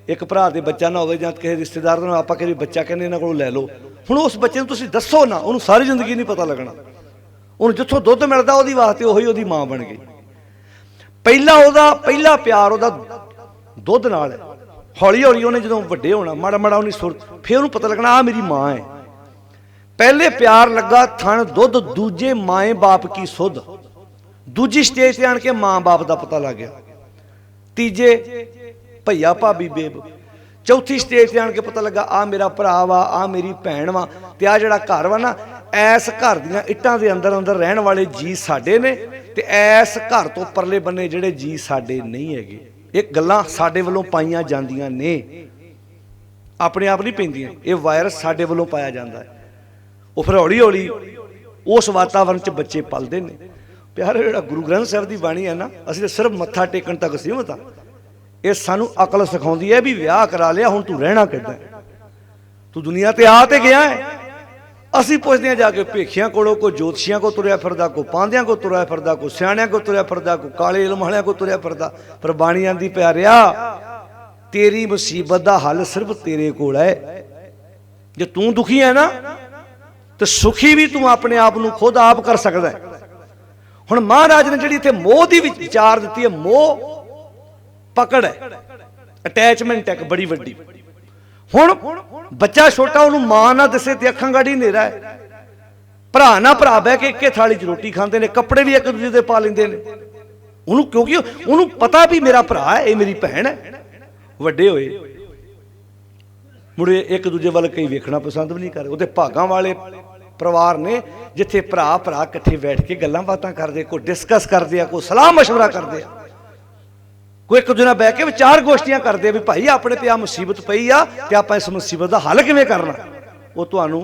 ਇੱਕ ਭਰਾ ਦੇ ਬੱਚਾ ਨਾ ਹੋਵੇ ਜਾਂ ਕਿਸੇ ਰਿਸ਼ਤੇਦਾਰ ਦਾ, ਆਪਾਂ ਕਹਿੰਦੇ ਬੱਚਾ ਕਹਿੰਦੇ ਇਹਨਾਂ ਕੋਲੋਂ ਲੈ ਲਓ। ਹੁਣ ਉਸ ਬੱਚੇ ਨੂੰ ਤੁਸੀਂ ਦੱਸੋ ਨਾ, ਉਹਨੂੰ ਸਾਰੀ ਜ਼ਿੰਦਗੀ ਨਹੀਂ ਪਤਾ ਲੱਗਣਾ। ਉਹਨੂੰ ਜਿੱਥੋਂ ਦੁੱਧ ਮਿਲਦਾ ਉਹਦੀ ਵਾਸਤੇ ਉਹੀ ਉਹਦੀ ਮਾਂ ਬਣ ਗਈ। ਪਹਿਲਾ ਪਿਆਰ ਉਹਦਾ ਦੁੱਧ ਨਾਲ ਹੈ। ਹੌਲੀ ਹੌਲੀ ਉਹਨੇ ਜਦੋਂ ਵੱਡੇ ਹੋਣਾ, ਮਾੜਾ ਮਾੜਾ ਉਹਨੇ ਸੁਰ, ਫਿਰ ਉਹਨੂੰ ਪਤਾ ਲੱਗਣਾ ਆਹ ਮੇਰੀ ਮਾਂ ਹੈ। ਪਹਿਲੇ ਪਿਆਰ ਲੱਗਾ ਥਣ ਦੁੱਧ, ਦੂਜੇ ਮਾਏ ਬਾਪ ਕੀ ਸੁੱਧ। ਦੂਜੀ ਸਟੇਜ ਤੇ ਆਣ ਕੇ ਮਾਂ ਬਾਪ ਦਾ ਪਤਾ ਲੱਗ ਗਿਆ। ਤੀਜੇ ਭਈਆ ਭਾਬੀ ਬੇਬ। ਚੌਥੀ ਸਟੇਜ ਤੇ ਆਣ ਕੇ ਪਤਾ ਲੱਗਾ ਆ ਮੇਰਾ ਭਰਾ ਵਾ, ਆ ਮੇਰੀ ਭੈਣ ਵਾ। ਤੇ ਆ ਜਿਹੜਾ ਘਰ ਵਾ ਨਾ, ਐਸ ਘਰ ਦੀਆਂ ਇੱਟਾਂ ਦੇ ਅੰਦਰ ਰਹਿਣ ਵਾਲੇ ਜੀ ਸਾਡੇ ਨੇ, ਤੇ ਐਸ ਘਰ ਤੋਂ ਪਰਲੇ ਬੰਨੇ ਜਿਹੜੇ ਜੀ ਸਾਡੇ ਨਹੀਂ ਹੈਗੇ। ਇਹ ਗੱਲਾਂ ਸਾਡੇ ਵੱਲੋਂ ਪਾਈਆਂ ਜਾਂਦੀਆਂ ਨੇ, ਆਪਣੇ ਆਪ ਨਹੀਂ ਪੈਂਦੀਆਂ। ਇਹ ਵਾਇਰਸ ਸਾਡੇ ਵੱਲੋਂ ਪਾਇਆ ਜਾਂਦਾ ਹੈ। ਉਹ ਫਿਰ ਹੌਲੀ ਹੌਲੀ ਉਸ ਵਾਤਾਵਰਨ 'ਚ ਬੱਚੇ ਪਲਦੇ ਨੇ। ਪਿਆਰੇ, ਜਿਹੜਾ ਗੁਰੂ ਗ੍ਰੰਥ ਸਾਹਿਬ ਦੀ ਬਾਣੀ ਹੈ ਨਾ, ਅਸੀਂ ਤਾਂ ਸਿਰਫ ਮੱਥਾ ਟੇਕਣ ਤੱਕ ਸੀਮਤ ਹਾਂ। ਇਹ ਸਾਨੂੰ ਅਕਲ ਸਿਖਾਉਂਦੀ ਹੈ ਵੀ ਵਿਆਹ ਕਰਾ ਲਿਆ, ਹੁਣ ਤੂੰ ਰਹਿਣਾ ਕਿੱਦਾਂ? ਤੂੰ ਦੁਨੀਆ ਤੇ ਆ ਤੇ ਗਿਆ ਹੈ। ਅਸੀਂ ਪੁੱਛਦੇ ਹਾਂ ਜਾ ਕੇ ਭੇਖਿਆਂ ਕੋਲੋਂ, ਕੋਈ ਜੋਤਸ਼ੀਆਂ ਕੋ ਤੁਰਿਆ ਫਿਰਦਾ, ਕੋਈ ਪਾਂਦਿਆਂ ਕੋ ਤੁਰਿਆ ਫਿਰਦਾ, ਕੋਈ ਸਿਆਣਿਆਂ ਕੋ ਤੁਰਿਆ ਫਿਰਦਾ, ਕੋਈ ਕਾਲੇ ਇਲਮ ਵਾਲਿਆਂ ਕੋ ਤੁਰਿਆ ਫਿਰਦਾ। ਪਰ ਬਾਣੀ ਆਂਦੀ ਪਿਆਰਿਆ, ਤੇਰੀ ਮੁਸੀਬਤ ਦਾ ਹੱਲ ਸਿਰਫ ਤੇਰੇ ਕੋਲ ਹੈ। ਜੇ ਤੂੰ ਦੁਖੀ ਹੈ ਨਾ, ਤੇ ਸੁਖੀ ਵੀ ਤੂੰ ਆਪਣੇ ਆਪ ਨੂੰ ਖੁਦ ਆਪ ਕਰ ਸਕਦਾ ਹੈ। ਹੁਣ ਮਹਾਰਾਜ ਨੇ ਜਿਹੜੀ ਇੱਥੇ ਮੋਹ ਦੀ ਵਿਚਾਰ ਦਿੱਤੀ ਹੈ, ਮੋਹ ਪਕੜ ਹੈ, ਅਟੈਚਮੈਂਟ ਹੈ ਇੱਕ ਬੜੀ ਵੱਡੀ। ਹੁਣ ਬੱਚਾ ਛੋਟਾ, ਉਹਨੂੰ ਮਾਂ ਨਾ ਦੱਸੇ ਤੇ ਅੱਖਾਂ ਗਾੜੀ ਹਨੇਰਾ ਹੈ। ਭਰਾ ਨਾ ਭਰਾ ਬਹਿ ਕੇ ਇੱਕੇ ਥਾਲੀ 'ਚ ਰੋਟੀ ਖਾਂਦੇ ਨੇ, ਕੱਪੜੇ ਵੀ ਇੱਕ ਦੂਜੇ ਦੇ ਪਾ ਲੈਂਦੇ ਨੇ। ਉਹਨੂੰ ਕਿਉਂਕਿ ਉਹਨੂੰ ਪਤਾ ਵੀ ਮੇਰਾ ਭਰਾ ਹੈ, ਇਹ ਮੇਰੀ ਭੈਣ ਹੈ। ਵੱਡੇ ਹੋਏ ਮੁੜੇ ਇੱਕ ਦੂਜੇ ਵੱਲ ਕਈ ਵੇਖਣਾ ਪਸੰਦ ਵੀ ਨਹੀਂ ਕਰਦੇ। ਉਹਦੇ ਭਾਗਾਂ ਵਾਲੇ ਪਰਿਵਾਰ ਨੇ ਜਿੱਥੇ ਭਰਾ ਇਕੱਠੇ ਬੈਠ ਕੇ ਗੱਲਾਂ ਬਾਤਾਂ ਕਰਦੇ, ਕੋਈ ਡਿਸਕਸ ਕਰਦੇ ਆ, ਕੋਈ ਸਲਾਹ ਮਸ਼ਵਰਾ ਕਰਦੇ ਆ, ਕੋਈ ਇੱਕ ਦੂਜੇ ਨਾਲ ਬਹਿ ਕੇ ਵਿਚਾਰ ਗੋਸ਼ਟੀਆਂ ਕਰਦੇ ਵੀ ਭਾਈ ਆਪਣੇ ਤੇ ਆ ਮੁਸੀਬਤ ਪਈ ਆ ਤੇ ਆਪਾਂ ਇਸ ਮੁਸੀਬਤ ਦਾ ਹੱਲ ਕਿਵੇਂ ਕਰਨਾ। ਉਹ ਤੁਹਾਨੂੰ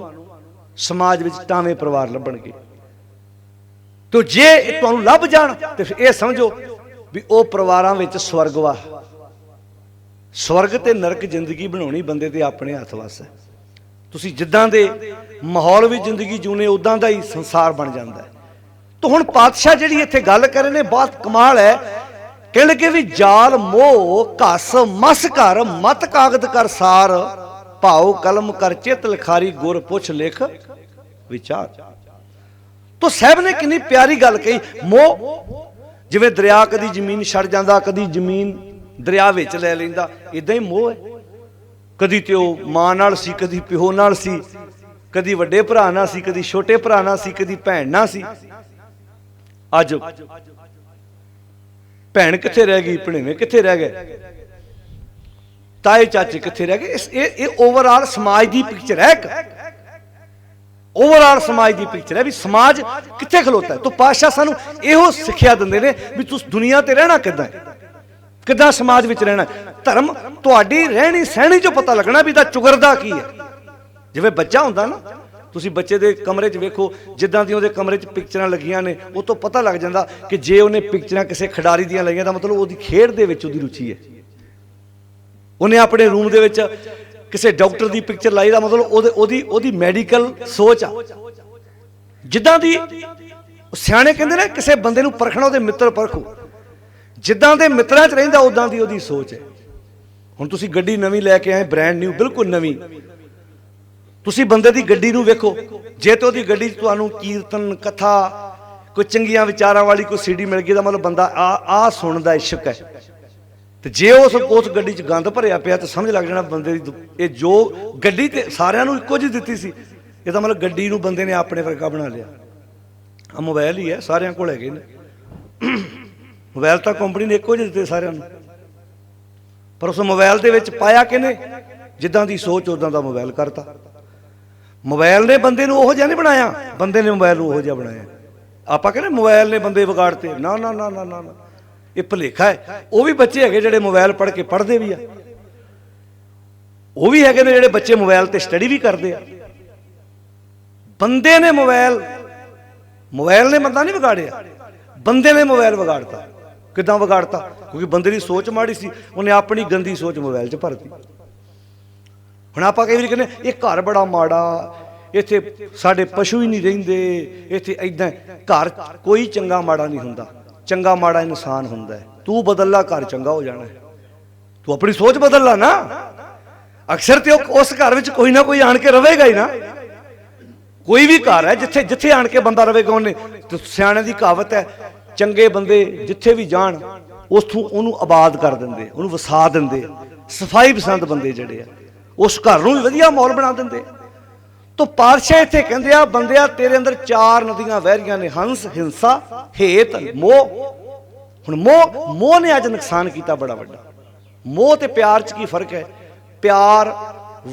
ਸਮਾਜ ਵਿੱਚ ਟਾਵੇਂ ਪਰਿਵਾਰ ਲੱਭਣਗੇ। ਤੇ ਜੇ ਤੁਹਾਨੂੰ ਲੱਭ ਜਾਣ ਤੇ ਇਹ ਸਮਝੋ ਵੀ ਉਹ ਪਰਿਵਾਰਾਂ ਵਿੱਚ ਸਵਰਗ ਵਾ। ਸਵਰਗ ਤੇ ਨਰਕ ਜ਼ਿੰਦਗੀ ਬਣਾਉਣੀ ਬੰਦੇ ਦੇ ਆਪਣੇ ਹੱਥ ਵੱਸ ਹੈ। ਤੁਸੀਂ ਜਿੱਦਾਂ ਦੇ ਮਾਹੌਲ ਵਿੱਚ ਜ਼ਿੰਦਗੀ ਜੂਨੇ ਉਦਾਂ ਦਾ ਹੀ ਸੰਸਾਰ ਬਣ ਜਾਂਦਾ ਹੈ। ਤਾਂ ਹੁਣ ਪਾਤਸ਼ਾਹ ਜਿਹੜੀ ਇੱਥੇ ਗੱਲ ਕਰ ਰਹੇ ਨੇ ਬਹੁਤ ਕਮਾਲ ਹੈ। ਕਹਿੰਦੇ ਵੀ ਜਾਲ ਮੋਹ ਘਸ ਮਸ ਘਰ ਮਤ ਕਾਗਦ ਕਰ ਸਾਰ, ਭਾਉ ਕਲਮ ਕਰ ਚਿਤ ਲਿਖਾਰੀ ਗੁਰ ਪੁੱਛ ਲਿਖ ਵਿਚਾਰ। ਤੋ ਸਾਹਿਬ ਨੇ ਕਿੰਨੀ ਪਿਆਰੀ ਗੱਲ ਕਹੀ। ਮੋਹ ਜਿਵੇਂ ਦਰਿਆ ਕਦੀ ਜ਼ਮੀਨ ਛੱਡ ਜਾਂਦਾ, ਕਦੀ ਜ਼ਮੀਨ ਦਰਿਆ ਵਿੱਚ ਲੈ ਲੈਂਦਾ, ਇਦਾਂ ਹੀ ਮੋਹ ਹੈ। कदी तो मां नाल सी, कदी प्यो नाल सी, कदी वड्डे भरा नाल सी, कदी छोटे भरा नाल सी, कदी भैन नाल सी। अज भैन कित्थे रह गई, भणेवे कित्थे रह गए, ताए चाचे कित्थे रह गए। ओवरऑल समाज की पिक्चर है, ओवरऑल समाज की पिक्चर है भी समाज कित्थे खलोता है। तो पातशाह सानू इहो सिक्ख्या दिंदे ने भी तुस दुनिया ते रहना किदां है, किदां समाज विच रहना। धर्म तुहाडी रहनी सहनी चों पता लगना भी इहदा चुगरदा की है। जिवें बच्चा हुंदा ना, तुसीं बच्चे दे कमरे च वेखो, जिद्दां दी उहदे कमरे च पिक्चरां लगियां ने, उह तों पता लग जांदा कि जे उहने पिक्चरां किसी खिडारी दीयां लाईयां तां मतलब उहदी खेड दे विच उहदी रुचि है। उन्हें अपने रूम दे विच किसी डॉक्टर की पिक्चर लाई दा मतलब ओदी मेडिकल सोच आ। जिद्दां दी सियाणे कहंदे ने किसी बंदे नूं परखना उहदे मित्र परखो, जिद्दां दे मित्रां च रहिंदा उदां दी ओहदी सोच है। हुण तुसीं गड्डी नवीं लैके आए, ब्रांड न्यू, बिल्कुल नवीं, तुसीं बंदे दी गड्डी नूं वेखो, जे तो ओहदी गड्डी च तुहानूं कीर्तन कथा कोई चंगियां विचारां वाली कोई सीडी मिल गई तां मतलब बंदा आ सुणदा इश्क है। तो जे उस गड्डी च गंद भरिया पिया तो समझ लग जाना बंदे ये जो गड्डी ते सारियां नूं इक्को जी दित्ती सी, ये तो मतलब गड्डी नूं बंदे ने अपने वर्गा बना लिया। आ मोबाइल ही है सारियां कोल हैगे ने, मोबाइल तो कंपनी ने इक्को जी दित्ते सारियां नूं, पर उस मोबाइल दे विच पाया किने, जिद्दां दी सोच उदां दा मोबाइल करता। मोबाइल ने बंदे नूं ओहो जिहा नहीं बनाया, बंदे ने मोबाइल नूं ओहो जिहा बनाया। आपां कहने मोबाइल ने बंदे विगाड़ते, ना ना ना ना ना ना, ये भुलेखा है। वह भी बच्चे है जिहड़े मोबाइल पढ़ के पढ़ते भी है, वह भी है जिहड़े बच्चे मोबाइल ते स्टडी भी करते हैं। बंदे ने मोबाइल ने बंदा नहीं बिगाड़िया, बंदे ने मोबाइल बिगाड़ता। किदां बिगाड़ता? क्योंकि बंदे की सोच माड़ी सी, उन्हें अपनी गंदी सोच मोबाइल च भरती। हुण आपां कई वारी कहने ये घर बड़ा माड़ा, इत्थे साडे पशु ही नहीं रहिंदे, इत्थे इदां। घर कोई चंगा माड़ा नहीं हुंदा, चंगा माड़ा इंसान हुंदा है। तू बदल ला, घर चंगा हो जाना है। तू अपनी सोच बदल ला ना, अक्सर तो उस घर में कोई ना कोई आन के रवेगा ही ना। कोई भी घर है जिथे जिथे आन के बंदा रवेगा, उन्हें तो सियाणे दी कहावत है, चंगे बंदे जिथे भी जान उथों उन्होंने आबाद कर देंगे, उन्होंने वसा देंगे। सफाई पसंद बंदे जिहड़े आ उस घर नूं भी वधिया माहौल बना देंगे। तो पातशाह इत्थे कहंदे आ, बंदिया तेरे अंदर चार नदियां वह रहियां ने, हंस, हिंसा, हेत, मोह। हुण मोह ने अज नुकसान किया बड़ा वड्डा। मोह ते प्यार च की फर्क है? प्यार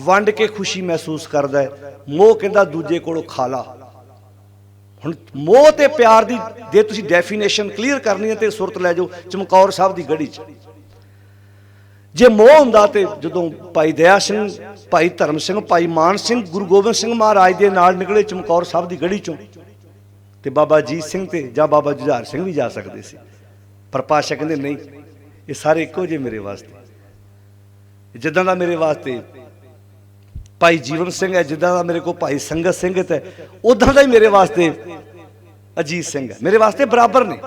वंड के खुशी महसूस करता है, मोह कहंदा दूजे कोलों खा ला। हुण मोह ते प्यार दी जे तुसीं डेफिनेशन क्लीयर करनी है तो सुरत लै जाओ चमकौर साहब की गढ़ी च। जे मोह हुंदा ते जदों भाई दया सिंह, भाई धर्म सिंह, भाई मान सिंह गुरु गोबिंद सिंह महाराज दे नाल निकले चमकौर साहब की गढ़ी चों, ते बाबा अजीत सिंह ते जां बाबा जुझार सिंह भी जा सकते सी। पर पातशाह कहंदे नहीं, ये सारे इक्को जे मेरे वास्ते। जिद्दां दा मेरे वास्ते भाई जीवन सिंह है, जिद्दां दा मेरे को भाई संगत सिंह है, उदां दा ही मेरे वास्ते अजीत सिंह है, मेरे वास्ते बराबर ने।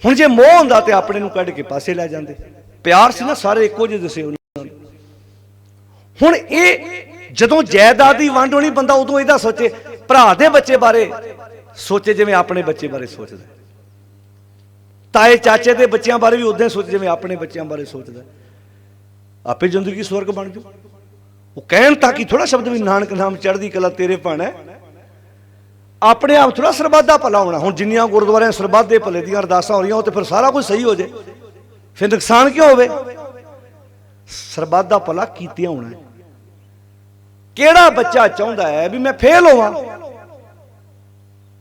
हुण जे मोह हुंदा ते अपने नूं कढ के पासे लै जांदे, प्यार सी ना सारे इक्को जे दसे उन्हां नूं। हुण ये जदों जायदाद दी वंड होनी, बंदा उदों इहदा सोचे, भरा दे बच्चे बारे सोचे जिवें अपने बच्चे बारे सोचदा, ताए चाचे दे बच्चों बारे भी उदां सोचे जिवें अपने बच्चों बारे सोचदा। आपे जिंदगी स्वर्ग बन जाओ। वो कहन ताकि थोड़ा शब्द भी नानक नाम चढ़दी कला तेरे भाणा है, अपने आप थोड़ा सरबत दा भला होना। हुण जिन्नियां गुरुद्वारे सरबत दे भले दियां अरदासां हो रही, तो फिर सारा कुछ सही हो जाए, फिर नुकसान क्यों होवे? सरबत दा भला कीतिया होना है। केड़ा बच्चा चाहुंदा है भी मैं फेल होवां?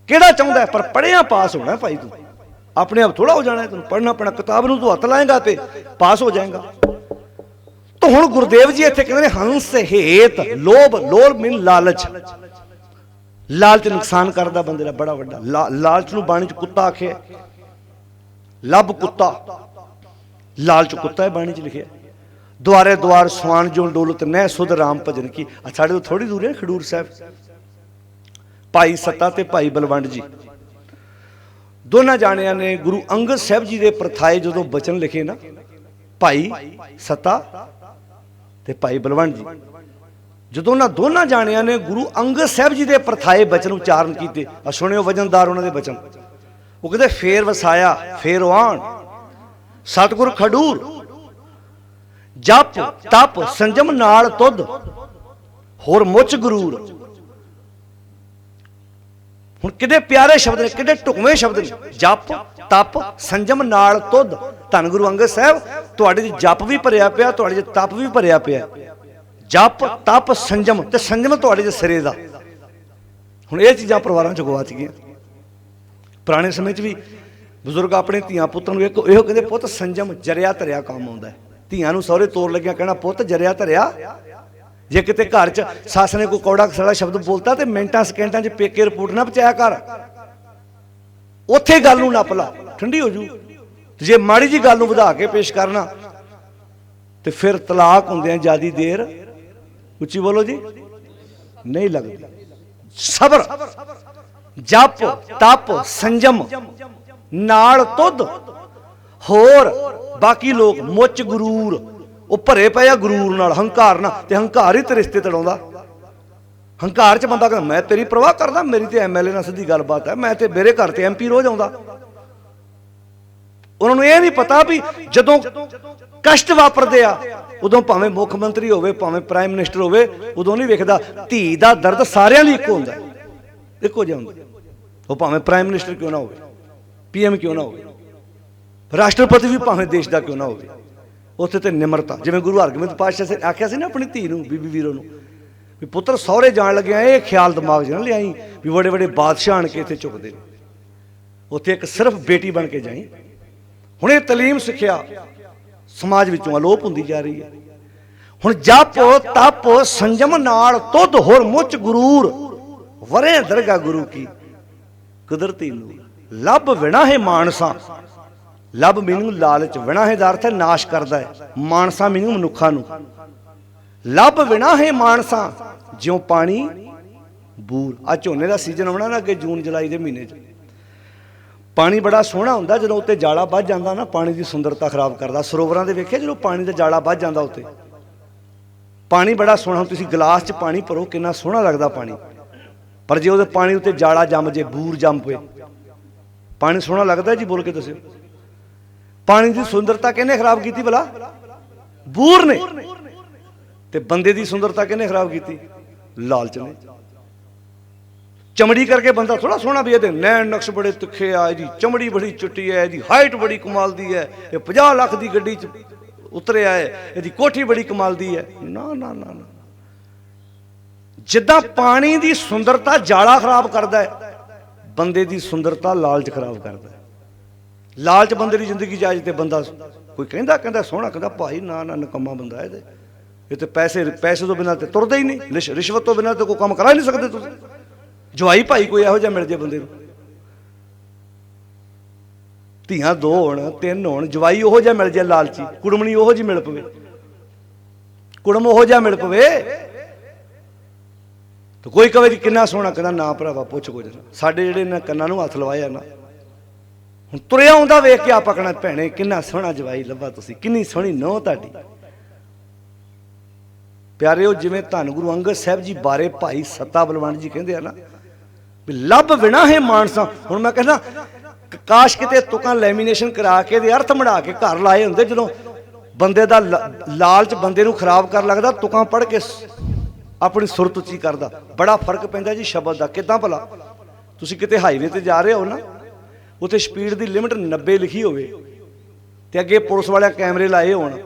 केड़ा चाहुंदा है? पर पढ़िया पास होना भाई, तू अपने आप थोड़ा हो जाना है। तुम पढ़ना पैना, किताब नूं तू हत्थ लाएगा तो पास हो जाएगा। तो हुण गुरुदेव जी इत्थे कहंदे ने हंस, हेत, लोभ। लोभ मीन लालच। लालच नुकसान करदा बंदे दा बड़ा वड्डा। लालच नूं बाणी च कुत्ता आखे, लब कुत्ता, लालच कुत्ता है बाणी च लिखिया। द्वारे द्वार सुआन जो डोलत न सुध राम भजन की। साढ़े तो थोड़ी दूर है खडूर साहब, भाई सत्ता ते भाई बलवंड जी दोनों जाणिया ने गुरु अंगद साहब जी के परथाए जो बचन लिखे ना, भाई सत्ता ते भाई बलवंड जी, जो उन्होंने दोनों जाणिया ने गुरु अंगद साहब जी के परथाए बचन उच्चारण किए। सुनियो वजनदार उन्होंने बचन, वो कहते फेर वसाया फेर आन सतगुर खडूर, ਜਪ ਤਪ ਸੰਜਮ ਨਾਲ ਤੁਧ ਹੋਰ ਮੁੱਚ ਗਰੂਰ। ਹੁਣ ਕਿਹੜੇ ਪਿਆਰੇ ਸ਼ਬਦ ਨੇ, ਕਿਹੜੇ ਢੁਕਵੇਂ ਸ਼ਬਦ ਨੇ। ਜਪ ਤਪ ਸੰਜਮ ਨਾਲ ਤੁਧ। ਧੰਨ ਗੁਰੂ ਅੰਗਦ ਸਾਹਿਬ, ਤੁਹਾਡੇ 'ਚ ਜਪ ਵੀ ਭਰਿਆ ਪਿਆ, ਤੁਹਾਡੇ 'ਚ ਤਪ ਵੀ ਭਰਿਆ ਪਿਆ। ਜਪ ਤਪ ਸੰਜਮ, ਤੇ ਸੰਜਮ ਤੁਹਾਡੇ 'ਚ ਸਿਰੇ ਦਾ। ਹੁਣ ਇਹ ਚੀਜ਼ਾਂ ਪਰਿਵਾਰਾਂ 'ਚ ਗਵਾਚ ਗਈਆਂ। ਪੁਰਾਣੇ ਸਮੇਂ 'ਚ ਵੀ ਬਜ਼ੁਰਗ ਆਪਣੇ ਧੀਆਂ ਪੁੱਤਾਂ ਨੂੰ ਇਹੋ ਕਹਿੰਦੇ, ਪੁੱਤ ਸੰਜਮ ਜਰਿਆ ਧਰਿਆ ਕੰਮ ਆਉਂਦਾ ਹੈ। ਧੀਆਂ ਨੂੰ ਸਹੁਰੇ ਤੋਰ ਲੱਗਿਆ ਕਹਿਣਾ, ਪੁੱਤ ਜਰਿਆ ਧਰਿਆ। ਜੇ ਕਿਤੇ ਘਰ 'ਚ ਸੱਸ ਨੇ ਕੋਈ ਕੌੜਾ ਕਸੜਾ ਸ਼ਬਦ ਬੋਲਤਾ ਤੇ ਮਿੰਟਾਂ ਸਕਿੰਟਾਂ 'ਚ ਪੇਕੇ ਰਿਪੋਰਟ ਨਾ ਪਹੁੰਚਾਇਆ ਕਰ, ਉੱਥੇ ਗੱਲ ਨੂੰ ਨੱਪ ਲਾ, ਠੰਡੀ ਹੋ ਜੂ। ਜੇ ਮਾੜੀ ਜੀ ਗੱਲ ਨੂੰ ਵਧਾ ਕੇ ਪੇਸ਼ ਕਰਨਾ ਤੇ ਫਿਰ ਤਲਾਕ ਹੁੰਦਿਆਂ ਜਿਆਦੀ ਦੇਰ, ਉੱਚੀ ਬੋਲੋ ਜੀ, ਨਹੀਂ ਲੱਗਦੀ। ਸਬਰ ਜਪ ਤਪ ਸੰਜਮ ਨਾਲ ਤੁਧ ਹੋਰ। ਬਾਕੀ ਲੋਕ ਮੁੱਚ ਗਰੂਰ, ਉਹ ਭਰੇ ਪਏ ਆ ਗਰੂਰ ਨਾਲ, ਹੰਕਾਰ ਨਾਲ। ਤੇ ਹੰਕਾਰ ਹੀ ਤੇ ਰਿਸ਼ਤੇ ਤੜਾਉਂਦਾ। ਹੰਕਾਰ 'ਚ ਬੰਦਾ ਕਹਿੰਦਾ ਮੈਂ ਤੇਰੀ ਪਰਵਾਹ ਕਰਦਾ, ਮੇਰੀ ਤੇ ਐਮਐਲਏ ਨਾਲ ਸਿੱਧੀ ਗੱਲਬਾਤ ਹੈ, ਮੈਂ ਤੇ ਮੇਰੇ ਘਰ ਤੇ ਐਮਪੀ ਰੋਜ਼ ਆਉਂਦਾ। ਉਹਨਾਂ ਨੂੰ ਇਹ ਨਹੀਂ ਪਤਾ ਵੀ ਜਦੋਂ ਕਸ਼ਟ ਵਾਪਰਦੇ ਆ ਉਦੋਂ ਭਾਵੇਂ ਮੁੱਖ ਮੰਤਰੀ ਹੋਵੇ ਭਾਵੇਂ ਪ੍ਰਾਈਮ ਮਿਨਿਸਟਰ ਹੋਵੇ, ਉਦੋਂ ਨਹੀਂ ਵੇਖਦਾ ਧੀ ਦਾ ਦਰਦ ਸਾਰਿਆਂ ਲਈ ਇੱਕੋ ਹੁੰਦਾ, ਇੱਕੋ ਜਿਹਾ ਹੁੰਦਾ। ਉਹ ਭਾਵੇਂ ਪ੍ਰਾਈਮ ਮਿਨਿਸਟਰ ਕਿਉਂ ਨਾ ਹੋਵੇ, ਪੀਐਮ ਕਿਉਂ ਨਾ ਹੋਵੇ, ਰਾਸ਼ਟਰਪਤੀ ਵੀ ਭਾਵੇਂ ਦੇਸ਼ ਦਾ ਕਿਉਂ ਨਾ ਹੋਵੇ, ਉੱਥੇ ਤੇ ਨਿਮਰਤਾ। ਜਿਵੇਂ ਗੁਰੂ ਹਰਗੋਬਿੰਦ ਪਾਤਸ਼ਾਹ ਨੇ ਆਖਿਆ ਸੀ ਨਾ ਆਪਣੀ ਧੀ ਨੂੰ, ਬੀਬੀ ਵੀਰੋ ਨੂੰ, ਵੀ ਪੁੱਤਰ ਸਹੁਰੇ ਜਾਣ ਲੱਗਿਆ ਇਹ ਖਿਆਲ ਦਿਮਾਗ 'ਚ ਨਾ ਲਿਆਈ ਵੀ ਬੜੇ ਬੜੇ ਬਾਦਸ਼ਾਹ ਆਣ ਕੇ ਇੱਥੇ ਝੁਕਦੇ ਨੇ, ਉੱਥੇ ਇੱਕ ਸਿਰਫ ਬੇਟੀ ਬਣ ਕੇ ਜਾਈ। ਹੁਣ ਇਹ ਤਾਲੀਮ ਸਿੱਖਿਆ ਸਮਾਜ ਵਿੱਚੋਂ ਅਲੋਪ ਹੁੰਦੀ ਜਾ ਰਹੀ ਹੈ। ਹੁਣ ਜਪ ਤਪ ਸੰਜਮ ਨਾਲ ਤੁਧ ਹੋਰ ਮੁੱਚ ਗਰੂਰ। ਵਰੇ ਦਰਗਾ ਗੁਰੂ ਕੀ ਕੁਦਰਤੀ ਨੂੰ ਲੱਭ ਵਿਣਾ ਹੈ ਮਾਨਸਾ। ਲੱਭ ਮੀਨਿੰਗ ਲਾਲਚ, ਵਿਣਾ ਹੈ ਦਾ ਅਰਥ ਹੈ ਨਾਸ਼ ਕਰਦਾ ਹੈ, ਮਾਨਸਾ ਮੀਨਿੰਗ ਮਨੁੱਖਾਂ ਨੂੰ। ਲੱਭ ਵਿਣਾ ਹੈ ਮਾਨਸਾ ਜਿਉਂ ਪਾਣੀ ਬੂਰ। ਆ ਝੋਨੇ ਦਾ ਸੀਜ਼ਨ ਆਉਣਾ ਨਾ ਅੱਗੇ, ਜੂਨ ਜੁਲਾਈ ਦੇ ਮਹੀਨੇ 'ਚ ਪਾਣੀ ਬੜਾ ਸੋਹਣਾ ਹੁੰਦਾ। ਜਦੋਂ ਉੱਤੇ ਜਾਲਾ ਵੱਧ ਜਾਂਦਾ ਨਾ, ਪਾਣੀ ਦੀ ਸੁੰਦਰਤਾ ਖਰਾਬ ਕਰਦਾ। ਸਰੋਵਰਾਂ ਦੇ ਵੇਖਿਆ ਜਦੋਂ ਪਾਣੀ ਦਾ ਜਾਲਾ ਵੱਧ ਜਾਂਦਾ, ਉੱਤੇ ਪਾਣੀ ਬੜਾ ਸੋਹਣਾ। ਤੁਸੀਂ ਗਲਾਸ 'ਚ ਪਾਣੀ ਭਰੋ, ਕਿੰਨਾ ਸੋਹਣਾ ਲੱਗਦਾ ਪਾਣੀ, ਪਰ ਜੇ ਉਹਦੇ ਪਾਣੀ ਉੱਤੇ ਜਾਲਾ ਜੰਮ ਜੇ, ਬੂਰ ਜੰਮ ਪਏ, ਪਾਣੀ ਸੋਹਣਾ ਲੱਗਦਾ ਜੀ? ਬੋਲ ਕੇ ਦੱਸਿਓ। ਪਾਣੀ ਦੀ ਸੁੰਦਰਤਾ ਕਿਹਨੇ ਖਰਾਬ ਕੀਤੀ ਭਲਾ? ਬੂਰ ਨੇ। ਤੇ ਬੰਦੇ ਦੀ ਸੁੰਦਰਤਾ ਕਿਹਨੇ ਖਰਾਬ ਕੀਤੀ? ਲਾਲਚ ਨੇ। ਚਮੜੀ ਕਰਕੇ ਬੰਦਾ ਥੋੜਾ ਸੋਹਣਾ ਵੀ, ਇਹਦੇ ਨੈਣ ਨਕਸ਼ ਬੜੇ ਤਿੱਖੇ ਆ, ਇਹਦੀ ਚਮੜੀ ਬੜੀ ਚਿੱਟੀ ਹੈ, ਇਹਦੀ ਹਾਈਟ ਬੜੀ ਕਮਾਲ ਦੀ ਹੈ, ਇਹ 50 ਲੱਖ ਦੀ ਗੱਡੀ 'ਚ ਉਤਰਿਆ ਹੈ, ਇਹਦੀ ਕੋਠੀ ਬੜੀ ਕਮਾਲ ਦੀ ਹੈ। ਨਾ ਨਾ ਨਾ ਨਾ। ਜਿੱਦਾਂ ਪਾਣੀ ਦੀ ਸੁੰਦਰਤਾ ਜਾਲਾ ਖਰਾਬ ਕਰਦਾ ਹੈ, ਬੰਦੇ ਦੀ ਸੁੰਦਰਤਾ ਲਾਲਚ ਖਰਾਬ ਕਰਦਾ ਹੈ। ਲਾਲਚ ਬੰਦੇ ਦੀ ਜ਼ਿੰਦਗੀ 'ਚ ਆ ਜੇ ਤੇ ਬੰਦਾ ਕੋਈ ਕਹਿੰਦਾ ਸੋਹਣਾ, ਕਹਿੰਦਾ ਭਾਈ ਨਾ ਨਾ ਨਕੰਮਾ ਬੰਦਾ ਇਹਦੇ, ਇਹ ਤੇ ਪੈਸੇ ਤੋਂ ਬਿਨਾਂ ਤੇ ਤੁਰਦਾ ਹੀ ਨਹੀਂ, ਰਿਸ਼ਵਤ ਤੋਂ ਬਿਨਾਂ ਤੇ ਕੋਈ ਕੰਮ ਕਰਾ ਹੀ ਨਹੀਂ ਸਕਦੇ ਤੁਸੀਂ। ਜਵਾਈ ਭਾਈ ਕੋਈ ਇਹੋ ਜਿਹਾ ਮਿਲ ਜੇ ਬੰਦੇ ਨੂੰ, ਧੀਆਂ 2 ਹੋਣ 3 ਹੋਣ, ਜਵਾਈ ਉਹੋ ਜਿਹਾ ਮਿਲ ਜੇ ਲਾਲਚੀ, ਕੁੜਮਣੀ ਉਹੋ ਜਿਹੀ ਮਿਲ ਪਵੇ, ਕੁੜਮ ਉਹੋ ਜਿਹਾ ਮਿਲ ਪਵੇ, ਤੇ ਕੋਈ ਕਵੇ ਜੀ ਕਿੰਨਾ ਸੋਹਣਾ, ਕਹਿੰਦਾ ਨਾ ਭਰਾਵਾ ਪੁੱਛ ਕੁਝ ਨਾ। ਸਾਡੇ ਜਿਹੜੇ ਇਹਨਾਂ ਕੰਨਾਂ ਨੂੰ ਹੱਥ ਲਵਾਇਆ ਨਾ, ਹੁਣ ਤੁਰਿਆ ਆਉਂਦਾ ਵੇਖ ਕੇ ਆਪ ਆਖਣਾ ਭੈਣੇ ਕਿੰਨਾ ਸੋਹਣਾ ਜਵਾਈ ਲੱਭਾ ਤੁਸੀਂ, ਕਿੰਨੀ ਸੋਹਣੀ ਨੂੰਹ ਤੁਹਾਡੀ। ਪਿਆਰਿਓ, ਜਿਵੇਂ ਧੰਨ ਗੁਰੂ ਅੰਗਦ ਸਾਹਿਬ ਜੀ ਬਾਰੇ ਭਾਈ ਸੱਤਾ ਬਲਵੰਡ ਜੀ ਕਹਿੰਦੇ ਆ ਨਾ ਵੀ ਲੱਭ ਵਿਣਾ ਹੈ ਮਾਨਸਾ। ਹੁਣ ਮੈਂ ਕਹਿੰਦਾ ਕਾਸ਼ ਕਿਤੇ ਤੁਕਾਂ ਲੈਮੀਨੇਸ਼ਨ ਕਰਾ ਕੇ ਦੇ ਅਰਥ ਮੜਾ ਕੇ ਘਰ ਲਾਏ ਹੁੰਦੇ। ਜਦੋਂ ਬੰਦੇ ਦਾ ਲਾਲਚ ਬੰਦੇ ਨੂੰ ਖਰਾਬ ਕਰ ਲੱਗਦਾ, ਤੁਕਾਂ ਪੜ੍ਹ ਕੇ ਆਪਣੀ ਸੁਰਤ ਉੱਚੀ ਕਰਦਾ। ਬੜਾ ਫਰਕ ਪੈਂਦਾ ਜੀ ਸ਼ਬਦ ਦਾ। ਕਿੱਦਾਂ ਭਲਾ ਤੁਸੀਂ ਕਿਤੇ ਹਾਈਵੇ ਤੇ ਜਾ ਰਹੇ ਹੋ ਨਾ, ਉੱਥੇ ਸਪੀਡ ਦੀ ਲਿਮਟ 90 ਲਿਖੀ ਹੋਵੇ ਤੇ ਅੱਗੇ ਪੁਲਿਸ ਵਾਲਿਆਂ ਕੈਮਰੇ ਲਾਏ ਹੋਣ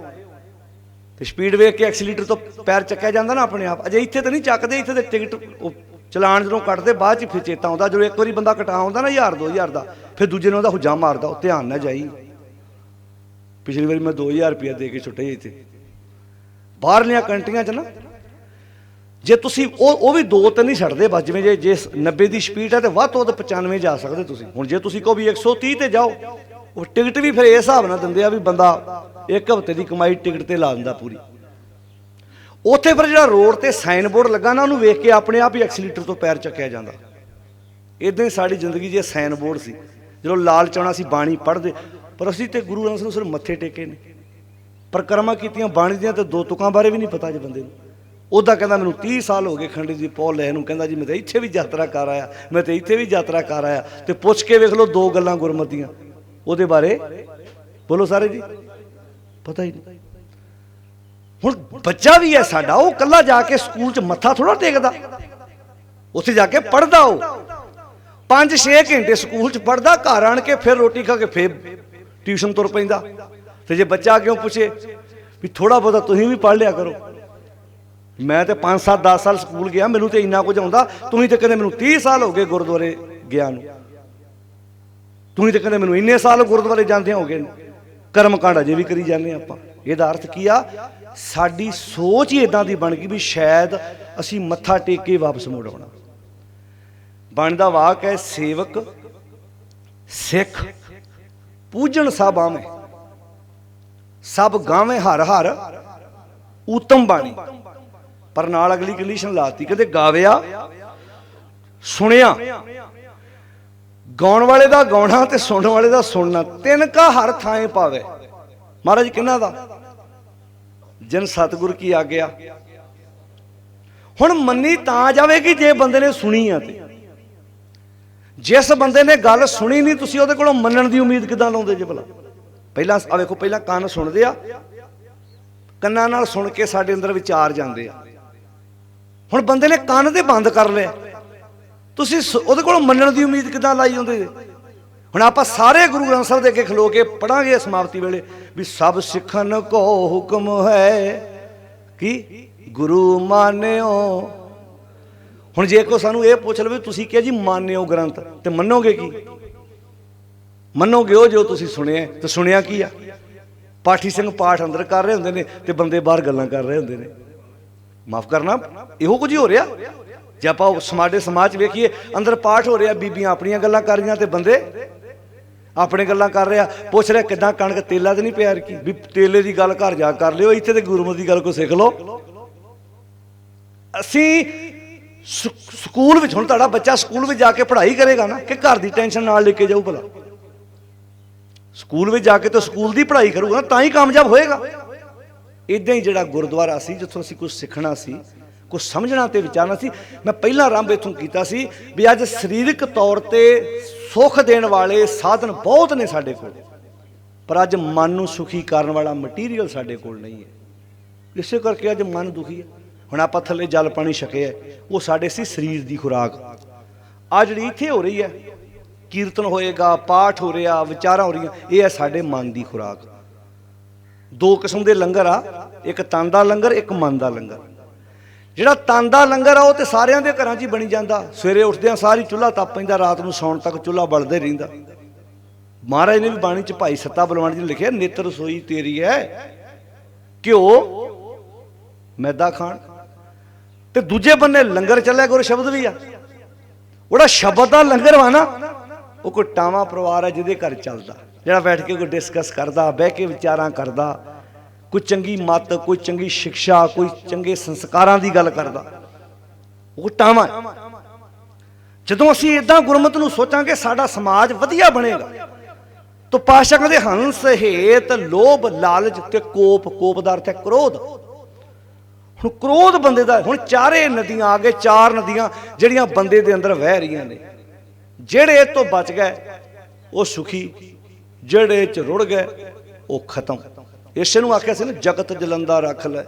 ਤੇ ਸਪੀਡ ਵੇਖ ਕੇ ਐਕਸੀਲੇਟਰ ਤੋਂ ਪੈਰ ਚੱਕਿਆ ਜਾਂਦਾ ਨਾ ਆਪਣੇ ਆਪ। ਅਜੇ ਇੱਥੇ ਤਾਂ ਨਹੀਂ ਚੱਕਦੇ, ਇੱਥੇ ਤੇ ਟਿਕਟ ਚਲਾਨ ਜਦੋਂ ਕੱਟਦੇ ਬਾਅਦ 'ਚ ਫਿਰ ਚੇਤਾ ਆਉਂਦਾ। ਜਦੋਂ ਇੱਕ ਵਾਰੀ ਬੰਦਾ ਕਟਾ ਆਉਂਦਾ ਨਾ 1000 2000 ਦਾ, ਫਿਰ ਦੂਜੇ ਨੂੰ ਉਹਦਾ ਹੁਜਾ ਮਾਰਦਾ, ਉਹ ਧਿਆਨ ਨਾ ਜਾਈ। ਪਿਛਲੀ ਵਾਰੀ ਮੈਂ 2000 ਰੁਪਇਆ ਦੇ ਕੇ ਛੁੱਟਿਆ ਇੱਥੇ। ਬਾਹਰਲੀਆਂ ਕੰਟਰੀਆਂ 'ਚ ਨਾ ਜੇ ਤੁਸੀਂ ਉਹ ਵੀ 2-3 ਨਹੀਂ ਛੱਡਦੇ ਬਸ। ਜਿਵੇਂ ਜੇ 90 ਦੀ ਸਪੀਡ ਹੈ ਤੇ ਵੱਧ ਤੋਂ ਵੱਧ 95 ਜਾ ਸਕਦੇ ਤੁਸੀਂ। ਹੁਣ ਜੇ ਤੁਸੀਂ ਕਹੋ ਵੀ 130 ਤੇ ਜਾਓ, ਉਹ ਟਿਕਟ ਵੀ ਫਿਰ ਇਸ ਹਿਸਾਬ ਨਾਲ ਦਿੰਦੇ ਆ ਵੀ ਬੰਦਾ ਇੱਕ ਹਫ਼ਤੇ ਦੀ ਕਮਾਈ ਟਿਕਟ ਤੇ ਲਾ ਦਿੰਦਾ ਪੂਰੀ। ਉੱਥੇ ਫਿਰ ਜਿਹੜਾ ਰੋਡ ਤੇ ਸਾਈਨ ਬੋਰਡ ਲੱਗਾ ਨਾ, ਉਹਨੂੰ ਵੇਖ ਕੇ ਆਪਣੇ ਆਪ ਹੀ ਐਕਸੀਲੇਟਰ ਤੋਂ ਪੈਰ ਚੱਕਿਆ ਜਾਂਦਾ। ਇਦਾਂ ਹੀ ਸਾਡੀ ਜ਼ਿੰਦਗੀ 'ਚ ਸਾਈਨ ਬੋਰਡ ਸੀ। ਜਦੋਂ ਲਾਲਚ ਆਉਣਾ ਸੀ ਬਾਣੀ ਪੜ੍ਹਦੇ, ਪਰ ਅਸੀਂ ਤੇ ਗੁਰੂ ਨਾਨਕ ਨੂੰ ਸਿਰਫ ਮੱਥੇ ਟੇਕੇ ਨੇ, ਪਰਿਕਰਮਾ ਕੀਤੀਆਂ ਬਾਣੀ ਦੀਆਂ ਤੇ 2 ਤੁਕਾਂ ਬਾਰੇ ਵੀ ਨਹੀਂ ਪਤਾ ਜੇ ਬੰਦੇ ਨੂੰ। ਉਹਦਾ ਕਹਿੰਦਾ ਮੈਨੂੰ 30 ਸਾਲ ਹੋ ਗਏ ਖੰਡੇ ਦੀ ਪੌ ਲੈ ਨੂੰ, ਕਹਿੰਦਾ ਜੀ ਮੈਂ ਤਾਂ ਇੱਥੇ ਵੀ ਯਾਤਰਾ ਕਰ ਆਇਆ, ਮੈਂ ਤਾਂ ਇੱਥੇ ਵੀ ਯਾਤਰਾ ਕਰ ਆਇਆ। ਤੇ ਪੁੱਛ ਕੇ ਵੇਖ ਲਓ 2 ਗੱਲਾਂ ਗੁਰਮਤਿ ਦੀਆਂ, ਉਹਦੇ ਬਾਰੇ ਬੋਲੋ ਸਾਰੇ ਜੀ, ਪਤਾ ਹੀ ਨਹੀਂ। ਹੁਣ ਬੱਚਾ ਵੀ ਹੈ ਸਾਡਾ, ਉਹ ਕੱਲਾ ਜਾ ਕੇ ਸਕੂਲ 'ਚ ਮੱਥਾ ਥੋੜਾ ਟੇਕਦਾ, ਉੱਥੇ ਜਾ ਕੇ ਪੜ੍ਹਦਾ। ਉਹ 5-6 ਘੰਟੇ ਸਕੂਲ 'ਚ ਪੜ੍ਹਦਾ, ਘਰ ਆਣ ਕੇ ਫਿਰ ਰੋਟੀ ਖਾ ਕੇ ਫਿਰ ਟਿਊਸ਼ਨ ਤੁਰ ਪੈਂਦਾ। ਤੇ ਜੇ ਬੱਚਾ ਕਿਉਂ ਪੁੱਛੇ ਵੀ ਥੋੜਾ ਬਹੁਤਾ ਤੁਸੀਂ ਵੀ ਪੜ੍ਹ ਲਿਆ ਕਰੋ, ਮੈਂ ਤੇ 5-7-10 ਸਾਲ ਸਕੂਲ ਗਿਆ, ਮੈਨੂੰ ਤੇ ਇੰਨਾ ਕੁਝ ਆਉਂਦਾ, ਤੁਸੀਂ ਤੇ ਕਹਿੰਦੇ ਮੈਨੂੰ 30 ਸਾਲ ਹੋ ਗਏ ਗੁਰਦੁਆਰੇ ਗਿਆ ਨੂੰ, ਤੁਸੀਂ ਤੇ ਕਹਿੰਦੇ ਮੈਨੂੰ ਇੰਨੇ ਸਾਲ ਗੁਰਦੁਆਰੇ ਜਾਂਦੇ ਹੋ ਗਏ, ਕਰਮ ਕਾਂਡ ਅਜੇ ਵੀ ਕਰੀ ਜਾਂਦੇ ਆਪਾਂ। ਇਹਦਾ ਅਰਥ ਕੀ ਆ? ਸਾਡੀ ਸੋਚ ਹੀ ਇਦਾਂ ਦੀ ਬਣ ਗਈ ਵੀ ਸ਼ਾਇਦ ਅਸੀਂ ਮੱਥਾ ਟੇਕ ਕੇ ਵਾਪਸ ਮੁੜ ਆਉਣਾ। ਬਣਦਾ ਵਾਕ ਹੈ, ਸੇਵਕ ਸਿੱਖ ਪੂਜਣ ਸਭ ਆਵੇਂ, ਸਭ ਗਾਵੇਂ ਹਰ ਹਰ ਊਤਮ ਬਾਣੀ। ਪਰ ਨਾਲ ਅਗਲੀ ਕੰਡੀਸ਼ਨ ਲਾਤੀ, ਕਹਿੰਦੇ ਗਾਵਿਆ ਸੁਣਿਆ। ਗਾਉਣ ਵਾਲੇ ਦਾ ਗਾਉਣਾ ਤੇ ਸੁਣਨ ਵਾਲੇ ਦਾ ਸੁਣਨਾ, ਤਿੰਨ ਕਾ ਹਰ ਥਾਂ ਪਾਵੇ। ਮਹਾਰਾਜ ਕਿਹਨਾਂ ਦਾ? ਜਿਨ ਸਤਿਗੁਰ ਕੀ ਆਗਿਆ। ਹੁਣ ਮੰਨੀ ਤਾਂ ਜਾਵੇਗੀ ਜੇ ਬੰਦੇ ਨੇ ਸੁਣੀ ਆ। ਤੇ ਜਿਸ ਬੰਦੇ ਨੇ ਗੱਲ ਸੁਣੀ ਨਹੀਂ, ਤੁਸੀਂ ਉਹਦੇ ਕੋਲੋਂ ਮੰਨਣ ਦੀ ਉਮੀਦ ਕਿੱਦਾਂ ਲਾਉਂਦੇ ਜੇ ਭਲਾ? ਪਹਿਲਾਂ ਆ ਵੇਖੋ, ਪਹਿਲਾਂ ਕੰਨ ਸੁਣਦੇ ਆ, ਕੰਨਾਂ ਨਾਲ ਸੁਣ ਕੇ ਸਾਡੇ ਅੰਦਰ ਵਿਚਾਰ ਜਾਂਦੇ ਆ। ਹੁਣ ਬੰਦੇ ਨੇ ਕੰਨ ਤੇ ਬੰਦ ਕਰ ਲਿਆ, ਤੁਸੀਂ ਉਹਦੇ ਕੋਲੋਂ ਮੰਨਣ ਦੀ ਉਮੀਦ ਕਿੱਦਾਂ ਲਾਈ ਹੁੰਦੇ? ਹੁਣ ਆਪਾਂ ਸਾਰੇ ਗੁਰੂ ਗ੍ਰੰਥ ਸਾਹਿਬ ਦੇ ਅੱਗੇ ਖਲੋ ਕੇ ਪੜਾਂਗੇ ਸਮਾਪਤੀ ਵੇਲੇ ਵੀ ਸਭ ਸਿੱਖਣ ਕੋ ਹੁਕਮ ਹੈ ਕਿ ਗੁਰੂ ਮਾਨਿਓ। ਹੁਣ ਜੇ ਕੋ ਸਾਨੂੰ ਇਹ ਪੁੱਛ ਲਵੇ ਤੁਸੀਂ ਕਿਹਾ ਜੀ ਮੰਨਿਓ ਗ੍ਰੰਥ, ਤੇ ਮੰਨੋਗੇ ਕੀ? ਮੰਨੋਗੇ ਉਹ ਜੋ ਤੁਸੀਂ ਸੁਣਿਆ। ਤੇ ਸੁਣਿਆ ਕੀ ਆ? ਪਾਠੀ ਸਿੰਘ ਪਾਠ ਅੰਦਰ ਕਰ ਰਹੇ ਹੁੰਦੇ ਨੇ ਤੇ ਬੰਦੇ ਬਾਹਰ ਗੱਲਾਂ ਕਰ ਰਹੇ ਹੁੰਦੇ ਨੇ। ਮਾਫ ਕਰਨਾ, ਇਹੋ ਕੁਝ ਹੀ ਹੋ ਰਿਹਾ। ਜੇ ਆਪਾਂ ਸਾਡੇ ਸਮਾਜ 'ਚ ਵੇਖੀਏ, ਅੰਦਰ ਪਾਠ ਹੋ ਰਿਹਾ, ਬੀਬੀਆਂ ਆਪਣੀਆਂ ਗੱਲਾਂ ਕਰ ਰਹੀਆਂ ਤੇ ਬੰਦੇ ਆਪਣੇ ਗੱਲਾਂ ਕਰ ਰਿਹਾ। ਪੁੱਛ ਰਿਹਾ ਕਿੱਦਾਂ ਕਣਕ ਤੇਲਾ ਤੇ ਨਹੀਂ ਪਿਆ ਕੀ? ਵੀ ਤੇਲੇ ਦੀ ਗੱਲ ਘਰ ਜਾ ਕਰ ਲਿਓ, ਇੱਥੇ ਤੇ ਗੁਰਮਤਿ ਦੀ ਗੱਲ ਕੋ ਸਿੱਖ ਲਓ। ਅਸੀਂ ਸਕੂਲ ਵਿੱਚ, ਹੁਣ ਤੁਹਾਡਾ ਬੱਚਾ ਸਕੂਲ ਵਿੱਚ ਜਾ ਕੇ ਪੜ੍ਹਾਈ ਕਰੇਗਾ ਨਾ, ਕਿ ਘਰ ਦੀ ਟੈਨਸ਼ਨ ਨਾਲ ਲੈ ਕੇ ਜਾਊ? ਭਲਾ ਸਕੂਲ ਵਿੱਚ ਜਾ ਕੇ ਤਾਂ ਸਕੂਲ ਦੀ ਪੜ੍ਹਾਈ ਕਰੂਗਾ ਨਾ, ਤਾਂ ਹੀ ਕਾਮਯਾਬ ਹੋਏਗਾ। ਇੱਦਾਂ ਹੀ ਜਿਹੜਾ ਗੁਰਦੁਆਰਾ ਸੀ, ਜਿੱਥੋਂ ਅਸੀਂ ਕੁਝ ਸਿੱਖਣਾ ਸੀ, ਕੁਝ ਸਮਝਣਾ ਤੇ ਵਿਚਾਰਨਾ ਸੀ। ਮੈਂ ਪਹਿਲਾ ਆਰੰਭ ਇੱਥੋਂ ਕੀਤਾ ਸੀ ਵੀ ਅੱਜ ਸਰੀਰਕ ਤੌਰ ਤੇ ਸੁੱਖ ਦੇਣ ਵਾਲੇ ਸਾਧਨ ਬਹੁਤ ਨੇ ਸਾਡੇ ਕੋਲ, ਪਰ ਅੱਜ ਮਨ ਨੂੰ ਸੁਖੀ ਕਰਨ ਵਾਲਾ ਮਟੀਰੀਅਲ ਸਾਡੇ ਕੋਲ ਨਹੀਂ ਹੈ। ਇਸੇ ਕਰਕੇ ਅੱਜ ਮਨ ਦੁਖੀ ਹੈ। ਹੁਣ ਆਪਾਂ ਥੱਲੇ ਜਲ ਪਾਣੀ ਛਕਿਆ, ਉਹ ਸਾਡੇ ਸੀ ਸਰੀਰ ਦੀ ਖੁਰਾਕ। ਆ ਜਿਹੜੀ ਇੱਥੇ ਹੋ ਰਹੀ ਹੈ, ਕੀਰਤਨ ਹੋਏਗਾ, ਪਾਠ ਹੋ ਰਿਹਾ, ਵਿਚਾਰਾਂ ਹੋ ਰਹੀਆਂ, ਇਹ ਹੈ ਸਾਡੇ ਮਨ ਦੀ ਖੁਰਾਕ। ਦੋ ਕਿਸਮ ਦੇ ਲੰਗਰ ਆ, ਇੱਕ ਤਨ ਦਾ ਲੰਗਰ, ਇੱਕ ਮਨ ਦਾ ਲੰਗਰ। ਜਿਹੜਾ ਤਨ ਦਾ ਲੰਗਰ ਆ ਉਹ ਤੇ ਸਾਰਿਆਂ ਦੇ ਘਰਾਂ 'ਚ ਹੀ ਬਣੀ ਜਾਂਦਾ। ਸਵੇਰੇ ਉੱਠਦਿਆਂ ਸਾਰੀ ਚੁੱਲ੍ਹਾ ਤਪ ਪੈਂਦਾ, ਰਾਤ ਨੂੰ ਸੌਣ ਤੱਕ ਚੁੱਲ੍ਹਾ ਬਲਦਾ ਰਹਿੰਦਾ। ਮਹਾਰਾਜ ਨੇ ਵੀ ਬਾਣੀ 'ਚ ਭਾਈ ਸੱਤਾ ਬਲਵਾਨ ਜੀ ਨੇ ਲਿਖਿਆ, ਨਿੱਤ ਰਸੋਈ ਤੇਰੀ ਹੈ, ਘਿਓ ਮੈਦਾ ਖਾਣ। ਤੇ ਦੂਜੇ ਬੰਨੇ ਲੰਗਰ ਚੱਲਿਆ, ਗੁਰ ਸ਼ਬਦ ਵੀ ਆ। ਉਹਦਾ ਸ਼ਬਦ ਦਾ ਲੰਗਰ ਵਾ ਨਾ, ਉਹ ਕੋਈ ਟਾਵਾਂ ਪਰਿਵਾਰ ਹੈ ਜਿਹਦੇ ਘਰ ਚੱਲਦਾ, ਜਿਹੜਾ ਬੈਠ ਕੇ ਕੋਈ ਡਿਸਕਸ ਕਰਦਾ, ਬਹਿ ਕੇ ਵਿਚਾਰਾਂ ਕਰਦਾ, ਕੋਈ ਚੰਗੀ ਮੱਤ, ਕੋਈ ਚੰਗੀ ਸਿੱਖਿਆ, ਕੋਈ ਚੰਗੇ ਸੰਸਕਾਰਾਂ ਦੀ ਗੱਲ ਕਰਦਾ, ਉਹ ਟਾਵਾਂ। ਜਦੋਂ ਅਸੀਂ ਇਦਾਂ ਗੁਰਮਤਿ ਨੂੰ ਸੋਚਾਂਗੇ ਸਾਡਾ ਸਮਾਜ ਵਧੀਆ ਬਣੇਗਾ। ਤਾਂ ਪਾਤਸ਼ਾਹ ਕਹਿੰਦੇ ਹੰਸ ਹੇਤ ਲੋਭ ਲਾਲਚ ਤੇ ਕੋਪ। ਕੋਪ ਦਾ ਅਰਥ ਹੈ ਕ੍ਰੋਧ। ਹੁਣ ਕ੍ਰੋਧ ਬੰਦੇ ਦਾ, ਹੁਣ ਚਾਰੇ ਨਦੀਆਂ ਆ ਗਏ, ਚਾਰ ਨਦੀਆਂ ਜਿਹੜੀਆਂ ਬੰਦੇ ਦੇ ਅੰਦਰ ਵਹਿ ਰਹੀਆਂ ਨੇ। ਜਿਹੜੇ ਇਹ ਤੋਂ ਬਚ ਗਏ ਉਹ ਸੁਖੀ, ਜਿਹੜੇ ਇਹ ਚ ਰੁੜ ਗਏ ਉਹ ਖਤਮ। ਇਸੇ ਨੂੰ ਆਖਿਆ ਸੀ ਨਾ, ਜਗਤ ਜਲੰਦਾ ਰੱਖ ਲੈ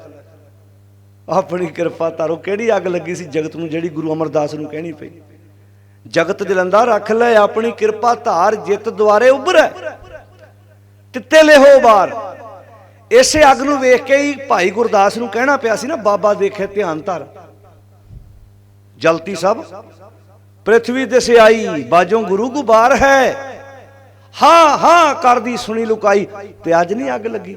ਆਪਣੀ ਕਿਰਪਾ ਤਾਰੋ। ਕਿਹੜੀ ਅੱਗ ਲੱਗੀ ਸੀ ਜਗਤ ਨੂੰ ਜਿਹੜੀ ਗੁਰੂ ਅਮਰਦਾਸ ਨੂੰ ਕਹਿਣੀ ਪਈ? ਜਗਤ ਜਲੰਦਾ ਰੱਖ ਲੈ ਆਪਣੀ ਕਿਰਪਾ ਧਾਰ, ਜਿੱਤ ਦੁਆਰੇ ਉਭਰੈ ਤਿੱਤੇ ਲਿਹੋ ਬਾਰ। ਇਸੇ ਅੱਗ ਨੂੰ ਵੇਖ ਕੇ ਹੀ ਭਾਈ ਗੁਰਦਾਸ ਨੂੰ ਕਹਿਣਾ ਪਿਆ ਸੀ ਨਾ, ਬਾਬਾ ਦੇਖੇ ਧਿਆਨ ਧਰ ਜਲਤੀ ਸਭ ਪ੍ਰਿਥਵੀ ਦਿਸੇ ਆਈ, ਬਾਜੋਂ ਗੁਰੂ ਗੁਬਾਰ ਹੈ, ਹਾਂ ਹਾਂ ਕਰਦੀ ਸੁਣੀ ਲੁਕਾਈ। ਤੇ ਅੱਜ ਨਹੀਂ ਅੱਗ ਲੱਗੀ?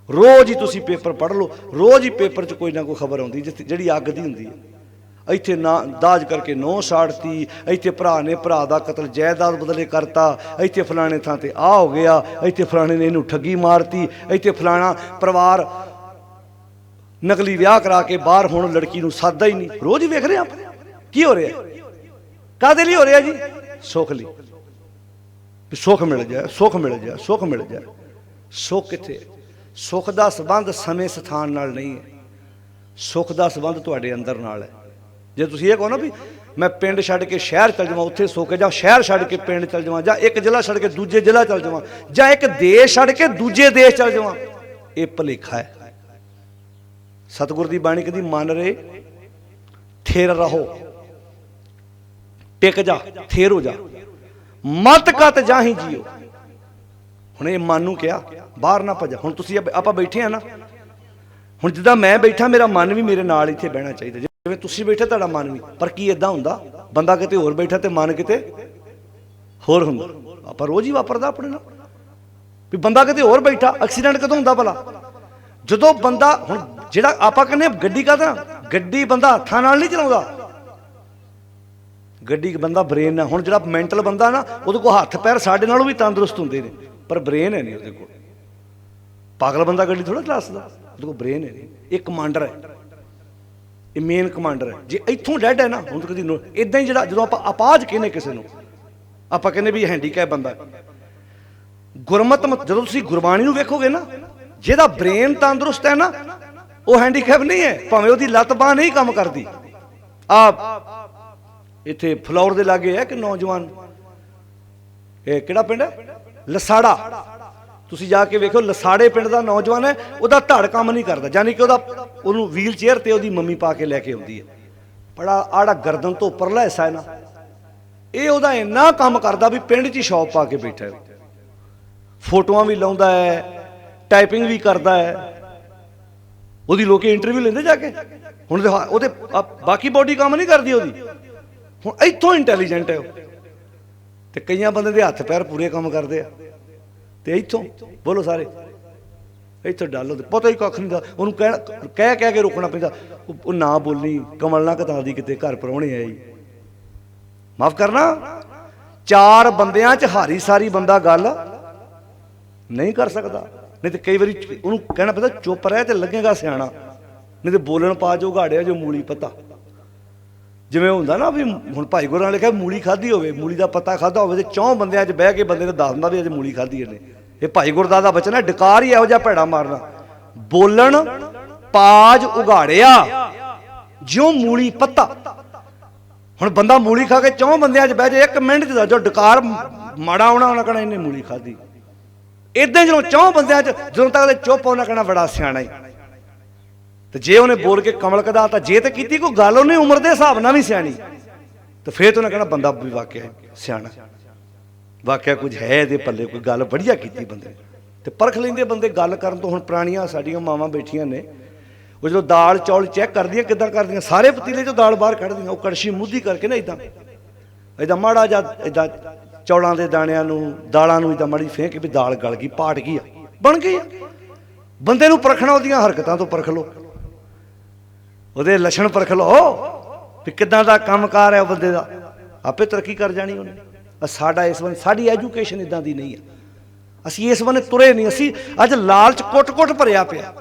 ਰੋਜ਼ ਹੀ ਤੁਸੀਂ ਪੇਪਰ ਪੜ੍ਹ ਲਓ, ਰੋਜ਼ ਹੀ ਪੇਪਰ 'ਚ ਕੋਈ ਨਾ ਕੋਈ ਖਬਰ ਆਉਂਦੀ ਜਿਹੜੀ ਅੱਗ ਦੀ ਹੁੰਦੀ ਹੈ। ਇੱਥੇ ਨਾ ਦਾਜ ਕਰਕੇ ਨਹੁੰ ਸਾੜਤੀ, ਇੱਥੇ ਭਰਾ ਨੇ ਭਰਾ ਦਾ ਕਤਲ ਜਾਇਦਾਦ ਬਦਲੇ ਕਰਤਾ, ਇੱਥੇ ਫਲਾਣੇ ਥਾਂ ਤੇ ਆ ਹੋ ਗਿਆ, ਇੱਥੇ ਫਲਾਣੇ ਨੇ ਇਹਨੂੰ ਠੱਗੀ ਮਾਰਤੀ, ਇੱਥੇ ਫਲਾਣਾ ਪਰਿਵਾਰ ਨਕਲੀ ਵਿਆਹ ਕਰਾ ਕੇ ਬਾਹਰ ਹੁਣ ਲੜਕੀ ਨੂੰ ਸਾਦਾ ਹੀ ਨਹੀਂ। ਰੋਜ਼ ਹੀ ਵੇਖ ਰਹੇ ਆਪਾਂ ਕੀ ਹੋ ਰਿਹਾ। ਕਾਹਦੇ ਲਈ ਹੋ ਰਿਹਾ ਜੀ? ਸੁੱਖ ਲਈ। ਸੁੱਖ ਮਿਲ ਜਾਏ, ਸੁੱਖ ਮਿਲ ਜਾਏ, ਸੁੱਖ ਮਿਲ ਜਾਏ। ਸੁੱਖ ਕਿੱਥੇ? ਸੁੱਖ ਦਾ ਸੰਬੰਧ ਸਮੇਂ ਸਥਾਨ ਨਾਲ ਨਹੀਂ ਹੈ, ਸੁੱਖ ਦਾ ਸੰਬੰਧ ਤੁਹਾਡੇ ਅੰਦਰ ਨਾਲ ਹੈ। ਜੇ ਤੁਸੀਂ ਇਹ ਕਹੋ ਨਾ ਵੀ ਮੈਂ ਪਿੰਡ ਛੱਡ ਕੇ ਸ਼ਹਿਰ ਚੱਲ ਜਾਵਾਂ ਉੱਥੇ ਸੁੱਖ ਹੈ, ਜਾਂ ਸ਼ਹਿਰ ਛੱਡ ਕੇ ਪਿੰਡ ਚੱਲ ਜਾਵਾਂ, ਜਾਂ ਇੱਕ ਜ਼ਿਲ੍ਹਾ ਛੱਡ ਕੇ ਦੂਜੇ ਜ਼ਿਲ੍ਹਾ ਚੱਲ ਜਾਵਾਂ, ਜਾਂ ਇੱਕ ਦੇਸ਼ ਛੱਡ ਕੇ ਦੂਜੇ ਦੇਸ਼ ਚੱਲ ਜਾਵਾਂ, ਇਹ ਭੁਲੇਖਾ ਹੈ। सतगुर की बाणी कहती मन रे थिर रहो, टिक जा, थिर हो जा, मत कत जाही जियो। हुण ये मन नूं कहा बाहर ना भजा। हुण तुसीं आपां बैठे हैं ना, हुण जिद्दां मैं बैठा मेरा मन भी मेरे नाल इत्थे बहना चाहिए, जिवें तुसीं बैठे तुहाडा मन भी। पर की इदां हुंदा बंदा किते होर बैठा ते मन किते होर हुंदा। आपां रोज़ ही वापरदा अपने नाल भी बंदा किते होर बैठा। एक्सीडेंट कदों हुंदा भला? जदों बंदा हुण जिहड़ा आपां कहने गड्डी कहदा गड्डी बंदा हत्थां नाल नहीं चलाउंदा, गड्डी बंदा ब्रेन है। हुण जिहड़ा मैंटल बंदा ना उहदे कोल हत्थ पैर साडे नालों भी तंदुरुस्त हुंदे ने, पर ब्रेन है नहीं उहदे कोल। पागल बंदा गड्डी थोड़ा चला सकदा, उहदे कोल ब्रेन है नहीं। ये कमांडर है, ये मेन कमांडर है। जे इत्थों डैड है ना हुण कदी इदां ही जिहड़ा जदों आपां अपाज कहने किसे नूं आपां कहने भी हैंडीकैप बंदा। गुरमत जदों तुसीं गुरबाणी नूं वेखोगे ना, जिहदा ब्रेन तंदुरुस्त है ना वो हैंडीकैप नहीं है, भावें उहदी लत्त बांह नहीं काम करदी। इत्थे फलौर दे लागे है कि नौजवान, ये किहड़ा पिंड है लसाड़ा, तुसीं जाके वेखो लसाड़े पिंड दा नौजवान है, उहदा धड़ काम नहीं करदा, यानी कि उहनूं व्हील चेयर ते उहदी मम्मी पा के लैके आउंदी है। बड़ा आड़ा गर्दन तो उपरला हिस्सा है ना, ये उहदा इन्ना काम करदा भी पिंड 'च शॉप पा के बैठा है, फोटोआं भी लाउंदा है, टाइपिंग भी करदा है, ਉਹਦੀ ਲੋਕੀ ਇੰਟਰਵਿਊ ਲੈਂਦੇ ਜਾ ਕੇ। ਹੁਣ ਉਹਦੇ ਬਾਕੀ ਬੋਡੀ ਕੰਮ ਨਹੀਂ ਕਰਦੀ ਉਹਦੀ, ਹੁਣ ਇੱਥੋਂ ਇੰਟੈਲੀਜੈਂਟ ਹੈ ਉਹ। ਤੇ ਕਈਆਂ ਬੰਦੇ ਦੇ ਹੱਥ ਪੈਰ ਪੂਰੇ ਕੰਮ ਕਰਦੇ ਆ, ਤੇ ਇੱਥੋਂ ਬੋਲੋ ਸਾਰੇ ਇੱਥੋਂ ਡਾਲੋ, ਪਤਾ ਹੀ ਕੱਖ ਨਹੀਂ ਦਾ। ਉਹਨੂੰ ਕਹਿ ਕੇ ਰੋਕਣਾ ਪੈਂਦਾ, ਉਹ ਨਾ ਬੋਲਣੀ, ਕਮਲ ਨਾ ਕਤਾ ਦੀ, ਕਿਤੇ ਘਰ ਪ੍ਰਾਹੁਣੇ ਆਏ, ਮਾਫ ਕਰਨਾ। ਚਾਰ ਬੰਦਿਆਂ 'ਚ ਹਾਰੀ ਸਾਰੀ ਬੰਦਾ ਗੱਲ ਨਹੀਂ ਕਰ ਸਕਦਾ, नहीं तो कई बारी उन्होंने कहना पता चुप रह तो लगेगा सियाणा, नहीं तो बोलन पा जो गाड़िया जो मूली पता। जिवें हुंदा ना भी हुण भाई गुरां ने कहा मूली खाधी होवे, मूली का पत्ता खाधा होवे ते चौं बंदियां 'च बह के बंदे ने दस दिंदा भी अज मूली खाधी इहने। ये भाई गुरदास दा बचन है, डकार ही इहो जिहा भैड़ा मारना। बोलन पाज उगाड़िया ज्यों मूली पत्ता। हुण बंदा मूली खा के चौं बंदियां 'च बह जाए, एक मिनट च जो डकार माड़ा आउणा उन्हां कहना इन्हें मूली खाधी। इदां जो चौं बंदियां जो तक चुप उन्हें कहना बड़ा सियाणा ही। तो जे उन्हें बोल के कमल कदा जे तो की कोई गल उन्हें उम्र के हिसाब नाल भी सियाणी, तो फिर तो उन्हें कहना बंदा भी वाकया सियाणा, वाकया कुछ है ये पल्ले, कोई गल बढ़िया की बंदे। तो परख लेंदे बंदे गल करन तो। हुण पुरानियां साडियां मावां बैठियां ने, वो जो दाल चौल चैक करदियां किदां करदियां, सारे पतीले चों दाल बाहर कढदियां, वो कड़छी मुद्धी करके ना इदां इदां माड़ा जा इदां चौलों के दाणियां दालों इदा माड़ी फेंक भी दाल गल गई, पाट गई, बन गई। बंदे नूं परखना उहदियां हरकतां तो परख लो, उहदे लछण परख लो भी किदां दा कामकार है बंदे दा, आपे तरक्की कर जानी उन्हें। साडा इस बने साडी एजुकेशन इदां दी नहीं है, असीं इस बने तुरे नहीं। असीं अज लालच कुट कुट भरिया पिया।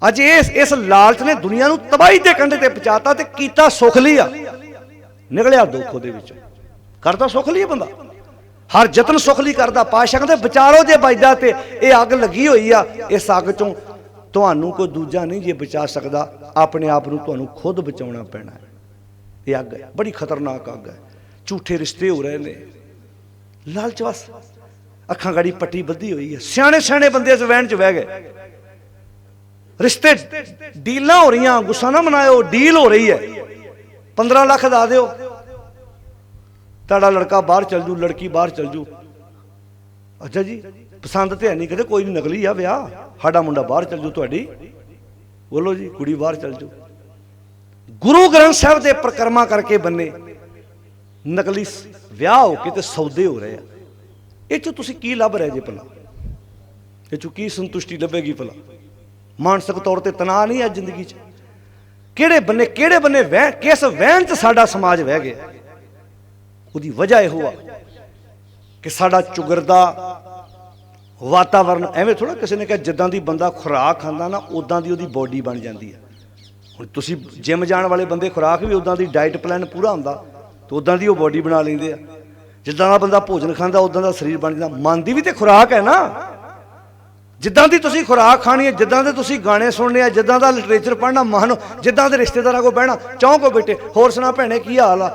अज इस लालच ने दुनिया नूं तबाही दे कंढे ते पहुंचाता ते कीता सुख लिया, निकलिया दुख उहदे विचों। करता सुख लिए बंदा, हर जतन सुख ली करता। पातशाह कहते बचालो जे बचदा ते ये अग लगी हुई आ, इस अग चों तुहानूं कोई दूजा नहीं जे बचा सकता, अपने आप नूं तुहानूं खुद बचाउणा पैना है। ये अग है, बड़ी खतरनाक अग है। झूठे रिश्ते हो रहे ने, लालच बस अखां गाड़ी पट्टी बधी हुई है। सियाणे सियाणे बंदे इस वैन च बह गए, रिश्ते डीलां हो रही, गुस्सा ना मनाओ, डील हो रही है, 15 लाख दा दिओ, ताड़ा लड़का बाहर चल जू, लड़की बाहर चल जू। अच्छा जी पसंद तो है नहीं, कहते कोई नहीं नकली आ विआह, साडा मुंडा बाहर चल जू, तुहाडी बोलो जी कुड़ी बाहर चल जू। गुरु ग्रंथ साहब के परिक्रमा करके बने नकली विआह हो के ते सौदे हो रहे हैं। ये चो तुसीं की लभ रहे जे भला, ये चो की संतुष्टि लभेगी भला? मानसिक तौर पर तनाव नहीं है जिंदगी च? किहड़े बन्ने वह किस वहन च साडा समाज बह गया? उसकी वजह यह कि साडा चुगरदा वातावरण एवं थोड़ा किसी ने कहा जिद्दां दी बंदा खुराक खांदा ना उदां दी उहदी बॉडी बन जाती है। हुण तुसीं जिम जाण वाले बंदे खुराक भी उदां दी डाइट प्लान पूरा हुंदा तो उदां दी वो बॉडी बना लैंदे आ। जिद्दां दा बंदा भोजन खांदा उदां दा शरीर बन जांदा। मन दी भी तो खुराक है ना, जिद्दां दी तुसीं खुराक खानी है, जिद्दां दे तुसीं गाने सुनने, जिद्दां दा लिटरेचर पढ़ना, मन जिद्दां दे रिश्तेदारां कोल बहना, चौं को बैठे होर सुना भैणे की हाल आ,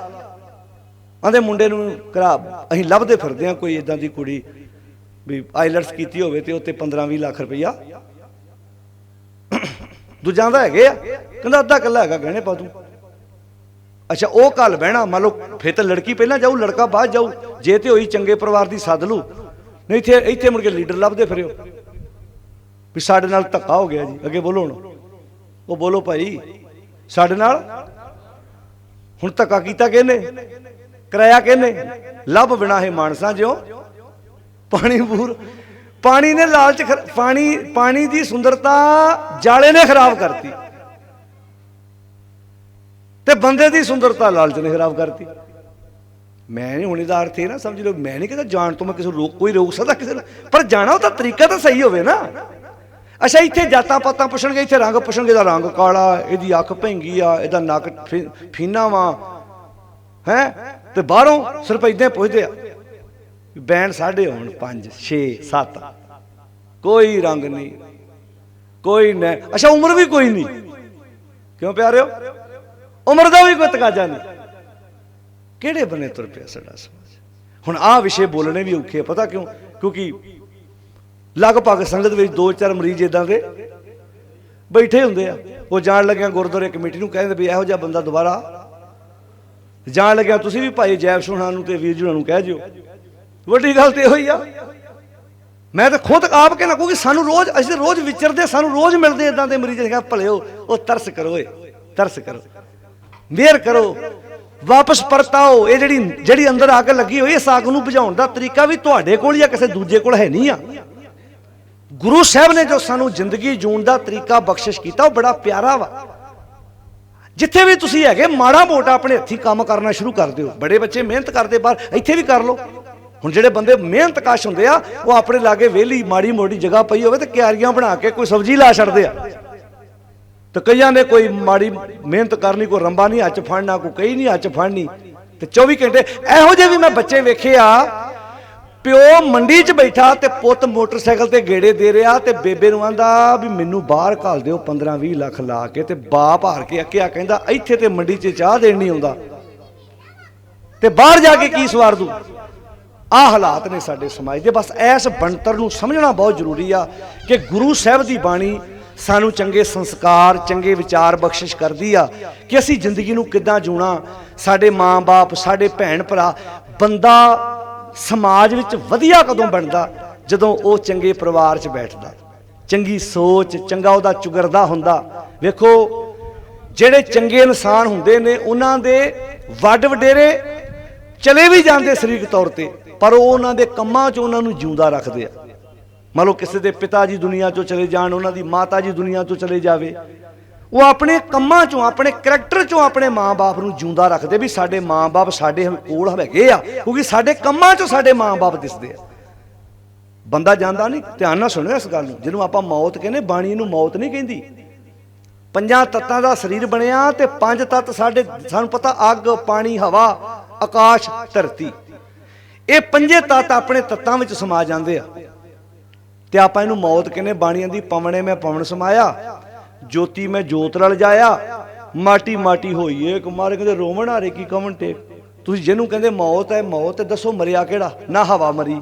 आंदे मुंडे नूं करा असीं लभदे फिरदे हां कोई इदां दी कुड़ी भी आईलैट्स कीती होवे ते उत्ते 15-20 लाख रुपया दूजा आंदा है कहता अद्धा किला है गहने पा दूं। अच्छा वो कल बहना मान लो फिर तो लड़की पहला जाऊ लड़का बाद जाऊ, जे तो होई चंगे परिवार की सद लू, नहीं इत्थे मुड़ के लीडर लभदे फिरो भी साडे नाल धक्का हो गया जी। अगे बोलो हुण, वो बोलो भाई साडे नाल हुण धक्का कीता किहने, कराया किहने, लभ बिना है मानसा ज्यों पानी बूर। पानी ने लालच पानी की सुंदरता जाले ने खराब करती ते बंदे की सुंदरता लालच ने खराब करती। मैं नहीं होने का अर्थ है ना समझ लो, मैं नहीं कहता जान तो मैं किसी कोई रोक सकता किसी, पर जाना उसका तरीका तो सही होवे ना। अच्छा इत्थे जातां पातां पुछणगे, इत्थे रंग पुछणगे, इहदा रंग काला, इहदी अख भैंगी आ, इहदा नक फीना वा है, ते बाहरों सिर्फ इदां पुछदे आ बैन साढ़े होण 5 6 7, कोई रंग नहीं कोई न। अच्छा उम्र भी कोई नहीं, क्यों प्यारे हो, उम्र का भी कोई तकाजा नहीं। किहड़े बने तुर पिया साडा समाज। हुण आ विषय बोलने भी औखे, पता क्यों, क्योंकि लगभग संगत में 2-4 मरीज इदां दे बैठे हुंदे आ, वो जाण लग्या गुरुद्वारे कमेटी नूं कहंदे भी इहो जिहा बंदा दोबारा जाण लग्या तुसीं भी भाई जैब सोहना नूं ते वीर जी नूं कह जिओ। वड्डी गल ते होई आ, मैं तो खुद आप कहना, क्योंकि सानू रोज असं रोज विचरते, सानू रोज मिलते इदां दे मरीज, भले हो तरस करो, तरस करो, मेहर करो, वापस परताओ। ये जिहड़ी अंदर अग लगी हुई इस अग नूं बुझाउण दा तरीका भी तुहाडे कोल या किसी दूजे कोल है नहीं आ। गुरु साहब ने जो सानू जिंदगी जूण दा तरीका बख्शिश कीता वो बड़ा प्यारा वा। जिथे भी तुसीं हैगे माड़ा मोटा अपने हत्थीं काम करना शुरू कर दिओ। बड़े बच्चे मेहनत करते बाहर, इत्थे भी कर लो। हुण जिहड़े बंदे मेहनत कश हुंदे आ वो अपने लागे वेली माड़ी मोटी जगह पई होवे ते क्यारियां बना के कोई सब्जी ला छड्डदे आ। तो कईयां ने कोई माड़ी मेहनत करनी, कोई रंबा नहीं हत्थ फड़ना, कोई कई नहीं हत्थ फड़नी, ते 24 घंटे इहो ਜਿਹੇ भी मैं बच्चे वेखे आ, प्यो मंडी च बैठा ते पुत मोटरसाइकिल ते गेड़े दे रहा ते बेबे नूं आंदा भी मैनू बाहर घल दिओ 15-20 लाख ला के, ते बाप हार के अक्या कहंदा इत्थे ते मंडी च चाह देण नहीं आउंदा ते बाहर जाके की सवार दूं। आ हालात ने साडे समाज दे। बस इस बनतर नूं समझना बहुत जरूरी आ कि गुरु साहब दी बाणी सानू चंगे संस्कार चंगे विचार बख्शिश करदी आ कि असीं जिंदगी नूं किद्दां जूणा। साडे माँ बाप साडे भैण भरा, बंदा समाज विच वधिया कदों बनदा जदों वो चंगे परिवार च बैठदा, चंगी सोच चंगा उहदा चुगरदा हुंदा। वेखो जिहड़े चंगे इंसान हुंदे ने उन्हां दे वड वडेरे चले भी जांदे सरीरक तौर ते, पर वो उन्हां दे कम्मां च उन्हां नूं जिउंदा रखदे आ। मान लो किसी के पिता जी दुनिया चो चले जान, उन्होंने माता जी दुनिया चो चले जावे, वो अपने कम्मां चों अपने करैक्टर चों अपने माँ बाप नूं जिउंदा रखते भी साडे माँ बाप साडे कोल हैगे आ, क्योंकि साडे कम्मां चों साडे माँ बाप दिसदे आ। बंदा जांदा नहीं, ध्यान नाल सुणिओ इस गल नूं, जिहनूं आपां मौत कहने बाणी नूं मौत नहीं कहंदी। 5 तत्तां दा शरीर बनिया ते 5 तत्त साडे सानूं पता अग पानी हवा आकाश धरती, ये 5 तत्त अपने तत्तां विच समा जांदे आ ते आपां इहनूं मौत कहने। बाणी आंदी पवने मैं पवन समाया, ज्योति मैं जोत रल जाया, माटी माटी होईए कुमार कहंदे रोवण हारे की कवन टेक। तुसीं जिहनूं कहंदे मौत है मौत, दसो मरिया किहड़ा, ना हवा मरी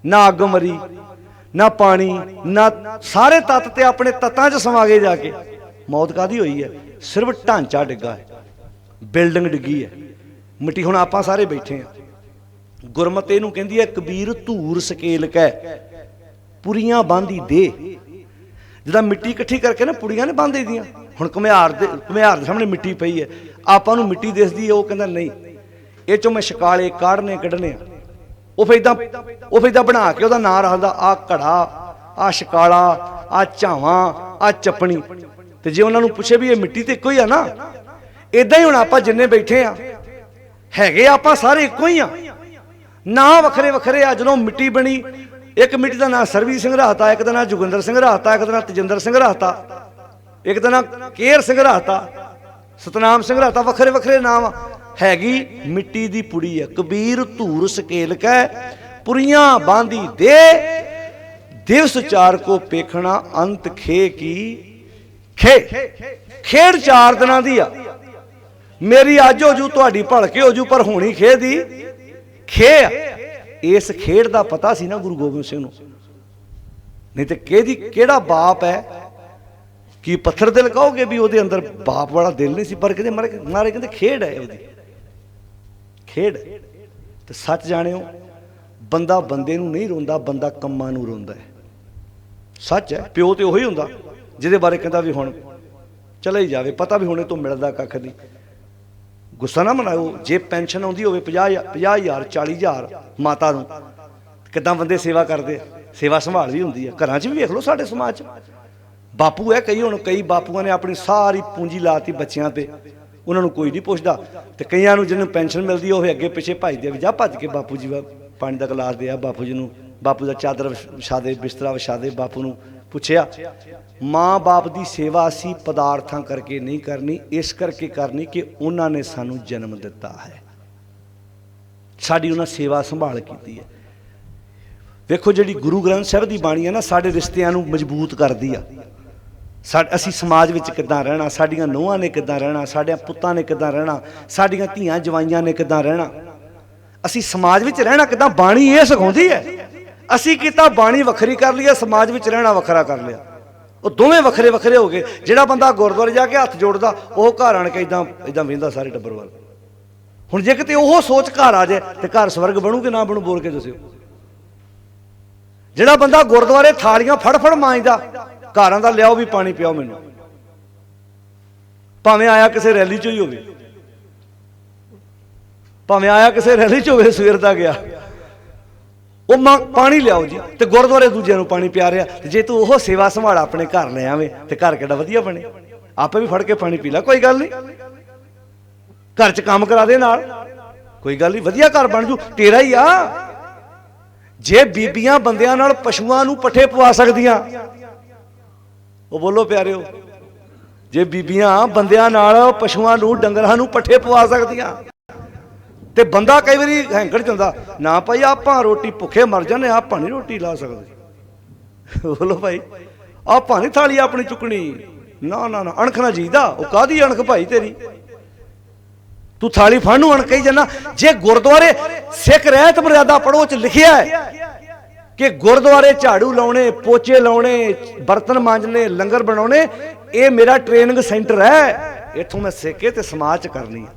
ना अग मरी ना पानी ना, सारे तत्त ते अपने तत्तां च समा गए जाके। मौत कादी होई है, सिर्फ ढांचा डिग्गा है, बिल्डिंग डिग्गी है, मिट्टी। हुण आपां सारे बैठे हैं, गुरमत इहनूं कहंदी है कबीर धूर सकेल कै पुरियां बांधी दे। जिदा मिट्टी इकट्ठी करके ना पुड़ियां ने बांध दियां। हुण घुमियार दे सामने मिट्टी पई है, आपां नूं मिट्टी दिसदी है, वो कहंदा नहीं ये चों मैं शिकाले काढ़ने कढ़ने, वो फिर इदां बना के उहदा नाम रखदा आ घड़ा आ शिकाला आ झावां आ चपणी। ते जे उन्हां नूं पुछे भी ये मिट्टी ते इक्को ही आ ना, इदां ही हुण आपां जिन्ने बैठे आ हैगे आपां सारे इक्को ही आ, ना वखरे वखरे आ। जदों मिट्टी बनी, एक मिट्टी का नाम सरवी सिंह राहता, एक का नाम जोगिंदर सिंह राहता, एक का नाम तजिंदर सिंह राहता, एक का नाम केर सिंह राहता, सतनाम सिंह राहता, वखरे वखरे नाम हैगी मिट्टी दी पुड़ी है। कबीर धूर सकेल कै पुरियां बांधी दे, दिवस चार को पेखना अंत खे की खे। खेड़ 4 दिनां दी आ, मेरी अज हो जू तुहाडी भड़के हो जू, पर होनी खे दी खे आ। इस खेड का पता सी ना गुरु गोबिंद सिंह नूं, नहीं तो किहड़ा बाप है ਕੀ ਪੱਥਰ ਦਿਲ ਕਹੋਗੇ ਵੀ ਉਹਦੇ ਅੰਦਰ ਬਾਪ ਵਾਲਾ ਦਿਲ ਨਹੀਂ ਸੀ, ਪਰ ਕਹਿੰਦੇ ਮਾਰੇ ਕਹਿੰਦੇ ਖੇਡ ਹੈ, ਉਹਦੀ ਖੇਡ। ਤੇ ਸੱਚ ਜਾਣਿਓ, ਬੰਦਾ ਬੰਦੇ ਨੂੰ ਨਹੀਂ ਰੋਂਦਾ, ਬੰਦਾ ਕੰਮਾਂ ਨੂੰ ਰੋਂਦਾ ਹੈ। ਸੱਚ ਹੈ, ਪਿਓ ਤੇ ਉਹੀ ਹੁੰਦਾ ਜਿਹਦੇ ਬਾਰੇ ਕਹਿੰਦਾ ਵੀ ਹੁਣ ਚਲਾ ਹੀ ਜਾਵੇ, ਪਤਾ ਵੀ ਹੁਣੇ ਤੋਂ ਮਿਲਦਾ ਕੱਖ ਨਹੀਂ। ਗੁੱਸਾ ਨਾ ਮਨਾਓ, ਜੇ ਪੈਨਸ਼ਨ ਆਉਂਦੀ ਹੋਵੇ 50,000 40,000 ਮਾਤਾ ਨੂੰ, ਕਿੱਦਾਂ ਬੰਦੇ ਸੇਵਾ ਕਰਦੇ, ਸੇਵਾ ਸੰਭਾਲ ਵੀ ਹੁੰਦੀ ਹੈ। ਘਰਾਂ 'ਚ ਵੀ ਵੇਖ ਲਓ, ਸਾਡੇ ਸਮਾਜ 'ਚ ਬਾਪੂ ਹੈ ਕਈ, ਹੁਣ ਕਈ ਬਾਪੂਆਂ ਨੇ ਆਪਣੀ ਸਾਰੀ ਪੂੰਜੀ ਲਾਤੀ ਬੱਚਿਆਂ ਤੇ, ਉਹਨਾਂ ਨੂੰ ਕੋਈ ਨਹੀਂ ਪੁੱਛਦਾ। ਤੇ ਕਈਆਂ ਨੂੰ ਜਿਹਨੂੰ ਪੈਨਸ਼ਨ ਮਿਲਦੀ ਉਹ ਅੱਗੇ ਪਿੱਛੇ ਭੱਜਦੇ, ਵੀ ਜਾ ਭੱਜ ਕੇ ਬਾਪੂ ਜੀ ਪਾਣੀ ਦਾ ਗਲਾਸ ਦੇ ਆ, ਬਾਪੂ ਜੀ ਨੂੰ, ਬਾਪੂ ਦਾ ਚਾਦਰ ਵਿਛਾ ਦੇ, ਬਿਸਤਰਾ ਵਿਛਾ ਦੇ। ਬਾਪੂ ਨੂੰ ਪੁੱਛਿਆ, ਮਾਂ ਬਾਪ ਦੀ ਸੇਵਾ ਅਸੀਂ ਪਦਾਰਥਾਂ ਕਰਕੇ ਨਹੀਂ ਕਰਨੀ, ਇਸ ਕਰਕੇ ਕਰਨੀ ਕਿ ਉਹਨਾਂ ਨੇ ਸਾਨੂੰ ਜਨਮ ਦਿੱਤਾ ਹੈ, ਸਾਡੀ ਉਹਨਾਂ ਸੇਵਾ ਸੰਭਾਲ ਕੀਤੀ ਹੈ। ਵੇਖੋ ਜਿਹੜੀ ਗੁਰੂ ਗ੍ਰੰਥ ਸਾਹਿਬ ਦੀ ਬਾਣੀ ਹੈ ਨਾ, ਸਾਡੇ ਰਿਸ਼ਤਿਆਂ ਨੂੰ ਮਜ਼ਬੂਤ ਕਰਦੀ ਆ। ਅਸੀਂ ਸਮਾਜ ਵਿੱਚ ਕਿੱਦਾਂ ਰਹਿਣਾ, ਸਾਡੀਆਂ ਨੂੰਹਾਂ ਨੇ ਕਿੱਦਾਂ ਰਹਿਣਾ, ਸਾਡੇ ਪੁੱਤਾਂ ਨੇ ਕਿੱਦਾਂ ਰਹਿਣਾ, ਸਾਡੀਆਂ ਧੀਆਂ ਜਵਾਈਆਂ ਨੇ ਕਿੱਦਾਂ ਰਹਿਣਾ, ਅਸੀਂ ਸਮਾਜ ਵਿੱਚ ਰਹਿਣਾ ਕਿੱਦਾਂ, ਬਾਣੀ ਇਹ ਸਿਖਾਉਂਦੀ ਹੈ। ਅਸੀਂ ਕੀਤਾ ਬਾਣੀ ਵੱਖਰੀ ਕਰ ਲਈ, ਸਮਾਜ ਵਿੱਚ ਰਹਿਣਾ ਵੱਖਰਾ ਕਰ ਲਿਆ। ਉਹ ਦੋਵੇਂ ਵੱਖਰੇ ਵੱਖਰੇ ਹੋ ਗਏ। ਜਿਹੜਾ ਬੰਦਾ ਗੁਰਦੁਆਰੇ ਜਾ ਕੇ ਹੱਥ ਜੋੜਦਾ, ਉਹ ਘਰ ਆਣ ਕੇ ਇਦਾਂ ਵੇਂਦਾ ਸਾਰੇ ਟੱਬਰ ਵੱਲ। ਹੁਣ ਜੇ ਕਿਤੇ ਉਹ ਸੋਚ ਘਰ ਆ ਜਾਏ ਤੇ ਘਰ ਸਵਰਗ ਬਣੂ ਕਿ ਨਾ ਬਣੂ, ਬੋਲ ਕੇ ਦੱਸਿਓ। ਜਿਹੜਾ ਬੰਦਾ ਗੁਰਦੁਆਰੇ ਥਾਲੀਆਂ ਫੜ ਫੜ ਮਾਂਜਦਾ, ਘਰਾਂ ਦਾ ਲਿਆਓ ਵੀ ਪਾਣੀ ਪਿਆਓ ਮੈਨੂੰ, ਭਾਵੇਂ ਆਇਆ ਕਿਸੇ ਰੈਲੀ 'ਚੋਂ ਹੀ ਹੋਵੇ, ਭਾਵੇਂ ਆਇਆ ਕਿਸੇ ਰੈਲੀ 'ਚ ਹੋਵੇ, ਸਵੇਰ ਦਾ ਗਿਆ, ਉਹ ਪਾਣੀ ਲਿਆਓ ਜੀ, ਤੇ ਗੁਰਦੁਆਰੇ ਦੂਜਿਆਂ ਨੂੰ ਪਾਣੀ ਪਿਆ ਰਿਹਾ। ਤੇ ਜੇ ਤੂੰ ਉਹ ਸੇਵਾ ਸੰਭਾਲ ਆਪਣੇ ਘਰ ਲੈ ਆਵੇਂ ਤੇ ਘਰ ਕਿੱਡਾ ਵਧੀਆ ਬਣੇ। ਆਪੇ ਵੀ ਫੜ ਕੇ ਪਾਣੀ ਪੀ ਲੈ, ਕੋਈ ਗੱਲ ਨਹੀਂ, ਘਰ 'ਚ ਕੰਮ ਕਰਾ ਦੇ ਨਾਲ, ਕੋਈ ਗੱਲ ਨਹੀਂ, ਵਧੀਆ ਘਰ ਬਣ ਜੂ, ਤੇਰਾ ਹੀ ਆ। ਜੇ ਬੀਬੀਆਂ ਬੰਦਿਆਂ ਨਾਲ ਪਸ਼ੂਆਂ ਨੂੰ ਪੱਠੇ ਪਵਾ ਸਕਦੀਆਂ, ਉਹ ਬੋਲੋ ਪਿਆਰਿਓ, ਜੇ ਬੀਬੀਆਂ ਬੰਦਿਆਂ ਨਾਲ ਪਸ਼ੂਆਂ ਨੂੰ ਡੰਗਰਾਂ ਨੂੰ ਪੱਠੇ ਪਵਾ ਸਕਦੀਆਂ, ਤੇ ਬੰਦਾ ਕਈ ਵਾਰੀ ਹੈਂਕੜ ਚ ਹੁੰਦਾ, ਨਾ ਭਾਈ ਆਪਾਂ ਰੋਟੀ ਭੁੱਖੇ ਮਰ ਜਾਂਦੇ, ਆਪਾਂ ਨਹੀਂ ਰੋਟੀ ਲਾ ਸਕਦੇ। ਬੋਲੋ ਭਾਈ, ਆਪਾਂ ਨਹੀਂ ਥਾਲੀ ਆਪਣੀ ਚੁੱਕਣੀ, ਨਾ ਨਾ ਨਾ, ਅਣਖ ਨਾ ਜੀਦਾ। ਉਹ ਕਾਹਦੀ ਅਣਖ ਭਾਈ ਤੇਰੀ, ਤੂੰ ਥਾਲੀ ਫੜ ਨੂੰ ਅਣਖ ਕਹੀ ਜਾਂਦਾ। ਜੇ ਗੁਰਦੁਆਰੇ ਸਿੱਖ ਰਹਿਤ ਮਰਿਆਦਾ ਪੜੋ ਚ ਲਿਖਿਆ ਹੈ ਕਿ ਗੁਰਦੁਆਰੇ ਝਾੜੂ ਲਾਉਣੇ, ਪੋਚੇ ਲਾਉਣੇ, ਬਰਤਨ ਮਾਂਜਣੇ, ਲੰਗਰ ਬਣਾਉਣੇ, ਇਹ ਮੇਰਾ ਟ੍ਰੇਨਿੰਗ ਸੈਂਟਰ ਹੈ, ਇੱਥੋਂ ਮੈਂ ਸਿੱਖ ਕੇ ਤੇ ਸਮਾਜ 'ਚ ਕਰਨੀ ਹੈ,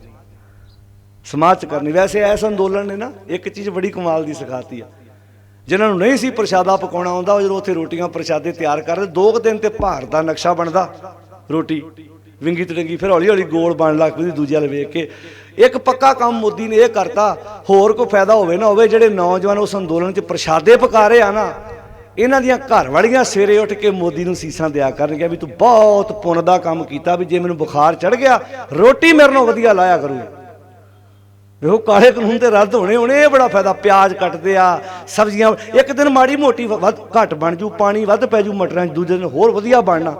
ਸਮਾਜ 'ਚ ਕਰਨੀ। ਵੈਸੇ ਇਸ ਅੰਦੋਲਨ ਨੇ ਨਾ ਇੱਕ ਚੀਜ਼ ਬੜੀ ਕਮਾਲ ਦੀ ਸਿਖਾਤੀ ਆ। ਜਿਨ੍ਹਾਂ ਨੂੰ ਨਹੀਂ ਸੀ ਪ੍ਰਸ਼ਾਦਾ ਪਕਾਉਣਾ ਆਉਂਦਾ, ਉਹ ਜਦੋਂ ਉੱਥੇ ਰੋਟੀਆਂ ਪ੍ਰਸ਼ਾਦੇ ਤਿਆਰ ਕਰਦੇ, 2 ਦਿਨ ਤੇ ਭਾਰਤ ਦਾ ਨਕਸ਼ਾ ਬਣਦਾ, ਰੋਟੀ ਵਿੰਗੀ ਤੜੰਗੀ, ਫਿਰ ਹੌਲੀ ਹੌਲੀ ਗੋਲ ਬਣ ਲੱਗ ਪਈ ਦੂਜੇ ਵੱਲ ਵੇਖ ਕੇ। ਇੱਕ ਪੱਕਾ ਕੰਮ ਮੋਦੀ ਨੇ ਇਹ ਕਰਤਾ, ਹੋਰ ਕੋਈ ਫਾਇਦਾ ਹੋਵੇ ਨਾ ਹੋਵੇ, ਜਿਹੜੇ ਨੌਜਵਾਨ ਉਸ ਅੰਦੋਲਨ 'ਚ ਪ੍ਰਸ਼ਾਦੇ ਪਕਾ ਰਹੇ ਆ ਨਾ, ਇਹਨਾਂ ਦੀਆਂ ਘਰ ਵਾਲੀਆਂ ਸਵੇਰੇ ਉੱਠ ਕੇ ਮੋਦੀ ਨੂੰ ਸੀਸਾਂ ਦਿਆ ਕਰਨਗੀਆਂ ਵੀ ਤੂੰ ਬਹੁਤ ਪੁੰਨ ਦਾ ਕੰਮ ਕੀਤਾ, ਵੀ ਜੇ ਮੈਨੂੰ ਬੁਖਾਰ ਚੜ੍ਹ ਗਿਆ ਰੋਟੀ ਮੇਰੇ ਨਾਲੋਂ ਵਧੀਆ ਲਾਇਆ ਕਰੂ। ਵੇਖੋ ਕਾਲੇ ਕਾਨੂੰਨ ਤੇ ਰੱਦ ਹੋਣੇ, ਇਹ ਬੜਾ ਫਾਇਦਾ। ਪਿਆਜ਼ ਕੱਟਦੇ ਆ, ਸਬਜ਼ੀਆਂ ਇੱਕ ਦਿਨ ਮਾੜੀ ਮੋਟੀ ਵੱਧ ਘੱਟ ਬਣ ਜੂ, ਪਾਣੀ ਵੱਧ ਪੈ ਜੂ ਮਟਰਾਂ 'ਚ, ਦੂਜੇ ਦਿਨ ਹੋਰ ਵਧੀਆ ਬਣਨਾ,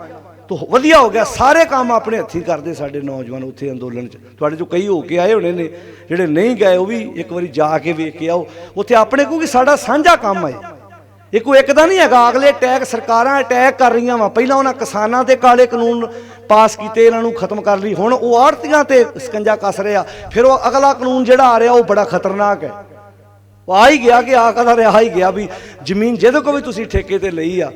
ਤਾਂ ਵਧੀਆ ਹੋ ਗਿਆ। ਸਾਰੇ ਕੰਮ ਆਪਣੇ ਹੱਥੀਂ ਕਰਦੇ ਸਾਡੇ ਨੌਜਵਾਨ ਉੱਥੇ ਅੰਦੋਲਨ 'ਚ। ਤੁਹਾਡੇ 'ਚੋਂ ਕਈ ਹੋ ਕੇ ਆਏ ਹੋਣੇ ਨੇ, ਜਿਹੜੇ ਨਹੀਂ ਗਏ ਉਹ ਵੀ ਇੱਕ ਵਾਰੀ ਜਾ ਕੇ ਵੇਖ ਕੇ ਆਓ ਉੱਥੇ ਆਪਣੇ, ਕਿਉਂਕਿ ਸਾਡਾ ਸਾਂਝਾ ਕੰਮ ਹੈ। ਇੱਕ ਦਾ ਨਹੀਂ ਹੈਗਾ। ਅਗਲੇ ਅਟੈਕ, ਸਰਕਾਰਾਂ ਅਟੈਕ ਕਰ ਰਹੀਆਂ ਵਾ, ਪਹਿਲਾਂ ਉਹਨਾਂ ਕਿਸਾਨਾਂ ਤੇ ਕਾਲੇ ਕਾਨੂੰਨ ਪਾਸ ਕੀਤੇ, ਇਹਨਾਂ ਨੂੰ ਖਤਮ ਕਰ ਲਈ, ਹੁਣ ਉਹ ਆੜ੍ਹਤੀਆਂ ਤੇ ਸਕੰਜਾ ਕੱਸ ਰਿਹਾ। ਫਿਰ ਉਹ ਅਗਲਾ ਕਾਨੂੰਨ ਜਿਹੜਾ ਆ ਰਿਹਾ ਉਹ ਬੜਾ ਖਤਰਨਾਕ ਹੈ। ਉਹ ਆ ਹੀ ਗਿਆ ਕਿ ਆ ਕਦਾ ਰਿਹਾ ਹੀ ਗਿਆ ਵੀ ਜ਼ਮੀਨ ਜਿਹਦੇ ਕੋਲ ਵੀ ਤੁਸੀਂ ਠੇਕੇ ਤੇ ਲਈ ਆ,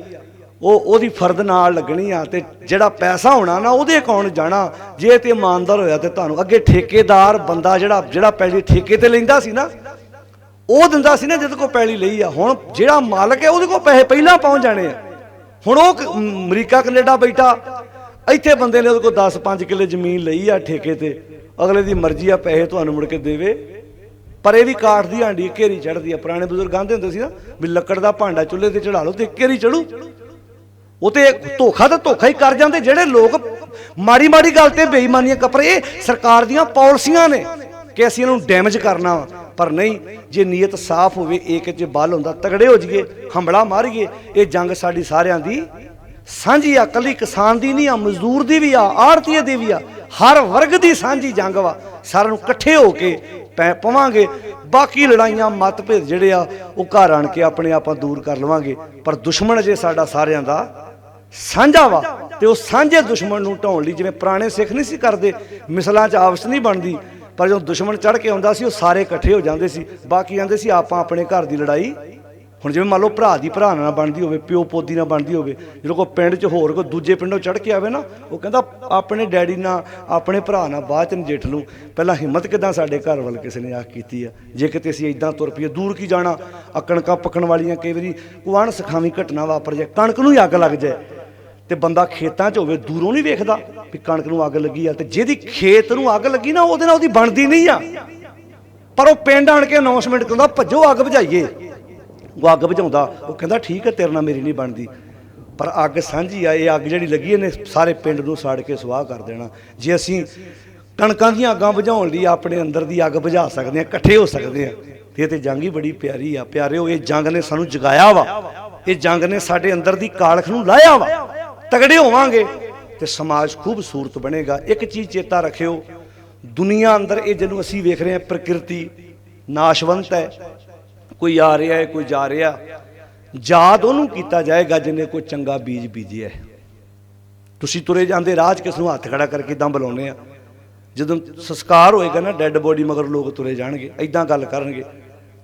ਉਹਦੀ ਫਰਦ ਨਾਲ ਲੱਗਣੀ ਆ, ਤੇ ਜਿਹੜਾ ਪੈਸਾ ਹੋਣਾ ਨਾ ਉਹਦੇ ਅਕਾਊਂਟ ਜਾਣਾ। ਜੇ ਤੇ ਇਮਾਨਦਾਰ ਹੋਇਆ ਤੇ ਤੁਹਾਨੂੰ ਅੱਗੇ ਠੇਕੇਦਾਰ ਬੰਦਾ ਜਿਹੜਾ ਪਹਿਲੀ ਠੇਕੇ ਤੇ ਲੈਂਦਾ ਸੀ ਨਾ, ਉਹ ਦਿੰਦਾ ਸੀ ਨਾ ਜਿਹਦੇ ਕੋਲ ਪੈਲੀ ਲਈ ਆ। ਹੁਣ ਜਿਹੜਾ ਮਾਲਕ ਹੈ ਉਹਦੇ ਕੋਲ ਪੈਸੇ ਪਹਿਲਾਂ ਪਹੁੰਚ ਜਾਣੇ ਆ। ਹੁਣ ਉਹ ਅਮਰੀਕਾ ਕੈਨੇਡਾ ਬੈਠਾ, ਇੱਥੇ ਬੰਦੇ ਨੇ ਉਹਦੇ ਕੋਲ 10-5 ਕਿੱਲੇ ਜ਼ਮੀਨ ਲਈ ਆ ਠੇਕੇ ਤੇ, ਅਗਲੇ ਦੀ ਮਰਜ਼ੀ ਆ ਪੈਸੇ ਤੁਹਾਨੂੰ ਮੁੜ ਕੇ ਦੇਵੇ। ਪਰ ਇਹ ਵੀ ਕਾਠ ਦੀ ਹਾਂਡੀ ਘੇਰੀ ਚੜ੍ਹਦੀ ਆ। ਪੁਰਾਣੇ ਬਜ਼ੁਰਗ ਕਹਿੰਦੇ ਹੁੰਦੇ ਸੀ ਨਾ ਵੀ ਲੱਕੜ ਦਾ ਭਾਂਡਾ ਚੁੱਲ੍ਹੇ ਤੇ ਚੜ੍ਹਾ ਲਓ ਤੇ ਘੇਰੀ ਚੜੂ। ਉਹ ਤੇ ਧੋਖਾ ਤਾਂ ਧੋਖਾ ਹੀ ਕਰ ਜਾਂਦੇ ਜਿਹੜੇ ਲੋਕ ਮਾੜੀ ਮਾੜੀ ਗੱਲ ਤੇ ਬੇਈਮਾਨੀਆਂ ਕਪਰੇ। ਇਹ ਸਰਕਾਰ ਦੀਆਂ ਪਾਲਿਸੀਆਂ ਨੇ ਕਿ ਅਸੀਂ ਇਹਨੂੰ ਡੈਮੇਜ ਕਰਨਾ ਵਾ, ਪਰ ਨਹੀਂ, ਜੇ ਨੀਅਤ ਸਾਫ਼ ਹੋਵੇ, ਏਕ 'ਚ ਬਲ ਹੁੰਦਾ, ਤਗੜੇ ਹੋ ਜਾਈਏ, ਹੰਬਲਾ ਮਾਰੀਏ। ਇਹ ਜੰਗ ਸਾਡੀ ਸਾਰਿਆਂ ਦੀ ਸਾਂਝੀ ਆ, ਕੱਲੀ ਕਿਸਾਨ ਦੀ ਨਹੀਂ ਆ, ਮਜ਼ਦੂਰ ਦੀ ਵੀ ਆ, ਆੜ੍ਹਤੀਏ ਦੀ ਵੀ ਆ, ਹਰ ਵਰਗ ਦੀ ਸਾਂਝੀ ਜੰਗ ਵਾ। ਸਾਰਿਆਂ ਨੂੰ ਇਕੱਠੇ ਹੋ ਕੇ ਪਵਾਂਗੇ, ਬਾਕੀ ਲੜਾਈਆਂ ਮਤਭੇਦ ਜਿਹੜੇ ਆ ਉਹ ਘਰ ਆਣ ਕੇ ਆਪਣੇ ਆਪਾਂ ਦੂਰ ਕਰ ਲਵਾਂਗੇ। ਪਰ ਦੁਸ਼ਮਣ ਜੇ ਸਾਡਾ ਸਾਰਿਆਂ ਦਾ ਸਾਂਝਾ ਵਾ, ਤੇ ਉਹ ਸਾਂਝੇ ਦੁਸ਼ਮਣ ਨੂੰ ਢਾਉਣ ਲਈ, ਜਿਵੇਂ ਪੁਰਾਣੇ ਸਿੱਖ ਨਹੀਂ ਸੀ ਕਰਦੇ, ਮਿਸਲਾਂ 'ਚ ਆਪਸ ਨਹੀਂ ਬਣਦੀ, ਪਰ ਜਦੋਂ ਦੁਸ਼ਮਣ ਚੜ੍ਹ ਕੇ ਆਉਂਦਾ ਸੀ ਉਹ ਸਾਰੇ ਇਕੱਠੇ ਹੋ ਜਾਂਦੇ ਸੀ। ਬਾਕੀ ਆਂਦੇ ਸੀ ਆਪਾਂ ਆਪਣੇ ਘਰ ਦੀ ਲੜਾਈ ਹੁਣ ਜਿਵੇਂ ਮੰਨ ਲਓ ਭਰਾ ਦੀ ਭਰਾ ਨਾਲ ਬਣਦੀ ਹੋਵੇ, ਪਿਓ ਪੋਤੀ ਨਾਲ ਬਣਦੀ ਹੋਵੇ, ਜਦੋਂ ਕੋਈ ਪਿੰਡ 'ਚ ਹੋਰ ਕੋਈ ਦੂਜੇ ਪਿੰਡੋਂ ਚੜ੍ਹ ਕੇ ਆਵੇ ਨਾ, ਉਹ ਕਹਿੰਦਾ ਆਪਣੇ ਡੈਡੀ ਨਾਲ ਆਪਣੇ ਭਰਾ ਨਾਲ ਬਾਅਦ 'ਚ ਨਜਿੱਠ ਲੂੰ, ਪਹਿਲਾਂ ਹਿੰਮਤ ਕਿੱਦਾਂ ਸਾਡੇ ਘਰ ਵੱਲ ਕਿਸੇ ਨੇ ਆਖ ਕੀਤੀ ਆ। ਜੇ ਕਿਤੇ ਅਸੀਂ ਇੱਦਾਂ ਤੁਰ ਪਈਏ, ਦੂਰ ਕੀ ਜਾਣਾ, ਆ ਕਣਕਾਂ ਪੱਕਣ ਵਾਲੀਆਂ ਕਈ ਵਾਰੀ ਕੋਈ ਅਣਸਖਾਵੀਂ ਘਟਨਾ ਵਾਪਰ ਜਾਏ, ਕਣਕ ਨੂੰ ਹੀ ਅੱਗ ਲੱਗ ਜਾਏ, ਤੇ ਬੰਦਾ ਖੇਤਾਂ 'ਚ ਹੋਵੇ, ਦੂਰੋਂ ਨਹੀਂ ਵੇਖਦਾ ਵੀ ਕਣਕ ਨੂੰ ਅੱਗ ਲੱਗੀ ਆ, ਤੇ ਜਿਹਦੀ ਖੇਤ ਨੂੰ ਅੱਗ ਲੱਗੀ ਨਾ, ਉਹਦੇ ਨਾਲ ਉਹਦੀ ਬਣਦੀ ਨਹੀਂ ਆ, ਪਰ ਉਹ ਪਿੰਡ ਆਣ ਕੇ ਅਨਾਉਂਸਮੈਂਟ ਕਰਦਾ, ਭੱਜੋ ਅੱਗ ਬੁਝਾਈਏ। ਉਹ ਅੱਗ ਬੁਝਾਉਂਦਾ, ਉਹ ਕਹਿੰਦਾ ਠੀਕ ਹੈ, ਤੇਰੇ ਨਾਲ ਮੇਰੀ ਨਹੀਂ ਬਣਦੀ, ਪਰ ਅੱਗ ਸਾਂਝੀ ਆ। ਇਹ ਅੱਗ ਜਿਹੜੀ ਲੱਗੀ ਇਹਨੇ ਸਾਰੇ ਪਿੰਡ ਨੂੰ ਸਾੜ ਕੇ ਸੁਆਹ ਕਰ ਦੇਣਾ। ਜੇ ਅਸੀਂ ਕਣਕਾਂ ਦੀਆਂ ਅੱਗਾਂ ਬੁਝਾਉਣ ਲਈ ਆਪਣੇ ਅੰਦਰ ਦੀ ਅੱਗ ਬੁਝਾ ਸਕਦੇ ਹਾਂ, ਇਕੱਠੇ ਹੋ ਸਕਦੇ ਹਾਂ, ਤੇ ਇਹ ਤੇ ਜੰਗ ਹੀ ਬੜੀ ਪਿਆਰੀ ਆ। ਪਿਆਰਿਓ, ਇਹ ਜੰਗ ਨੇ ਸਾਨੂੰ ਜਗਾਇਆ ਵਾ, ਇਹ ਜੰਗ ਨੇ ਸਾਡੇ ਅੰਦਰ ਦੀ ਕਾਲਖ ਨੂੰ ਲਾਇਆ ਵਾ। ਤਗੜੇ ਹੋਵਾਂਗੇ ਤੇ ਸਮਾਜ ਖੂਬਸੂਰਤ ਬਣੇਗਾ। ਇੱਕ ਚੀਜ਼ ਚੇਤਾ ਰੱਖਿਓ, ਦੁਨੀਆ ਅੰਦਰ ਇਹ ਜਿਹਨੂੰ ਅਸੀਂ ਵੇਖ ਰਹੇ ਹਾਂ, ਪ੍ਰਕਿਰਤੀ ਨਾਸ਼ਵੰਤ ਹੈ, ਕੋਈ ਆ ਰਿਹਾ ਹੈ, ਕੋਈ ਜਾ ਰਿਹਾ, ਯਾਦ ਉਹਨੂੰ ਕੀਤਾ ਜਾਏਗਾ ਜਿਹਨੇ ਕੋਈ ਚੰਗਾ ਬੀਜ ਬੀਜਿਆ। ਤੁਸੀਂ ਤੁਰੇ ਜਾਂਦੇ ਰਾਹ 'ਚ ਕਿਸ ਨੂੰ ਹੱਥ ਖੜਾ ਕਰਕੇ ਇੱਦਾਂ ਬੁਲਾਉਂਦੇ ਆ, ਜਦੋਂ ਸੰਸਕਾਰ ਹੋਏਗਾ ਨਾ, ਡੈੱਡ ਬੋਡੀ ਮਗਰ ਲੋਕ ਤੁਰੇ ਜਾਣਗੇ, ਇੱਦਾਂ ਗੱਲ ਕਰਨਗੇ,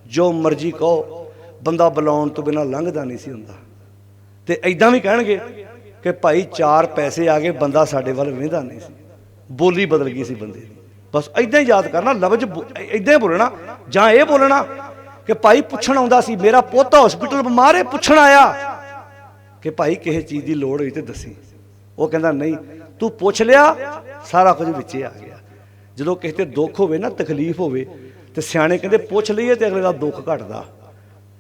ਜੋ ਮਰਜ਼ੀ ਕਹੋ, ਬੰਦਾ ਬੁਲਾਉਣ ਤੋਂ ਬਿਨਾਂ ਲੰਘਦਾ ਨਹੀਂ ਸੀ ਹੁੰਦਾ। ਤੇ ਇੱਦਾਂ ਵੀ ਕਹਿਣਗੇ ਕਿ ਭਾਈ 4 ਪੈਸੇ ਆ ਗਏ, ਬੰਦਾ ਸਾਡੇ ਵੱਲ ਵੇਂਦਾ ਨਹੀਂ ਸੀ, ਬੋਲੀ ਬਦਲ ਗਈ ਸੀ ਬੰਦੇ ਦੀ। ਬਸ ਇੱਦਾਂ ਹੀ ਯਾਦ ਕਰਨਾ, ਲਫ਼ਜ਼ ਇੱਦਾਂ ਹੀ ਬੋਲਣਾ, ਜਾਂ ਇਹ ਬੋਲਣਾ ਕਿ ਭਾਈ ਪੁੱਛਣ ਆਉਂਦਾ ਸੀ, ਮੇਰਾ ਪੋਤਾ ਹਸਪੀਟਲ ਬਿਮਾਰ ਹੈ, ਪੁੱਛਣ ਆਇਆ ਕਿ ਭਾਈ ਕਿਸੇ ਚੀਜ਼ ਦੀ ਲੋੜ ਹੋਈ ਤੇ ਦੱਸੀ। ਉਹ ਕਹਿੰਦਾ ਨਹੀਂ, ਤੂੰ ਪੁੱਛ ਲਿਆ, ਸਾਰਾ ਕੁਝ ਵਿੱਚੇ ਆ ਗਿਆ। ਜਦੋਂ ਕਿਸੇ ਤੇ ਦੁੱਖ ਹੋਵੇ ਨਾ, ਤਕਲੀਫ ਹੋਵੇ, ਤੇ ਸਿਆਣੇ ਕਹਿੰਦੇ ਪੁੱਛ ਲਈਏ ਤੇ ਅਗਲੇ ਦਾ ਦੁੱਖ ਘਟਦਾ,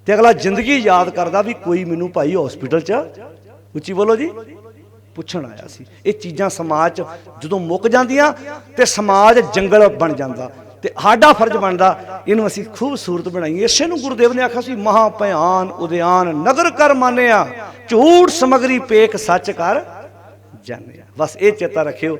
ਤੇ ਅਗਲਾ ਜ਼ਿੰਦਗੀ ਯਾਦ ਕਰਦਾ ਵੀ ਕੋਈ ਮੈਨੂੰ ਭਾਈ ਹਸਪੀਟਲ 'ਚ, ਉੱਚੀ ਬੋਲੋ ਜੀ, ਪੁੱਛਣ ਆਇਆ ਸੀ। ਇਹ ਚੀਜ਼ਾਂ ਸਮਾਜ 'ਚ ਜਦੋਂ ਮੁੱਕ ਜਾਂਦੀਆਂ ਤੇ ਸਮਾਜ ਜੰਗਲ ਬਣ ਜਾਂਦਾ, ਤੇ ਸਾਡਾ ਫਰਜ਼ ਬਣਦਾ ਇਹਨੂੰ ਅਸੀਂ ਖੂਬਸੂਰਤ ਬਣਾਈਏ। ਇਸੇ ਨੂੰ ਗੁਰਦੇਵ ਨੇ ਆਖਿਆ ਸੀ, ਮਹਾ ਭਿਆਨ ਉਦਿਆਨ ਨਗਰ ਕਰ ਮਾਨਿਆ, ਝੂਠ ਸਮਗਰੀ ਪੇਖ ਸੱਚ ਕਰ ਜਾਣਿਆ। ਬਸ ਇਹ ਚੇਤਾ ਰੱਖਿਓ।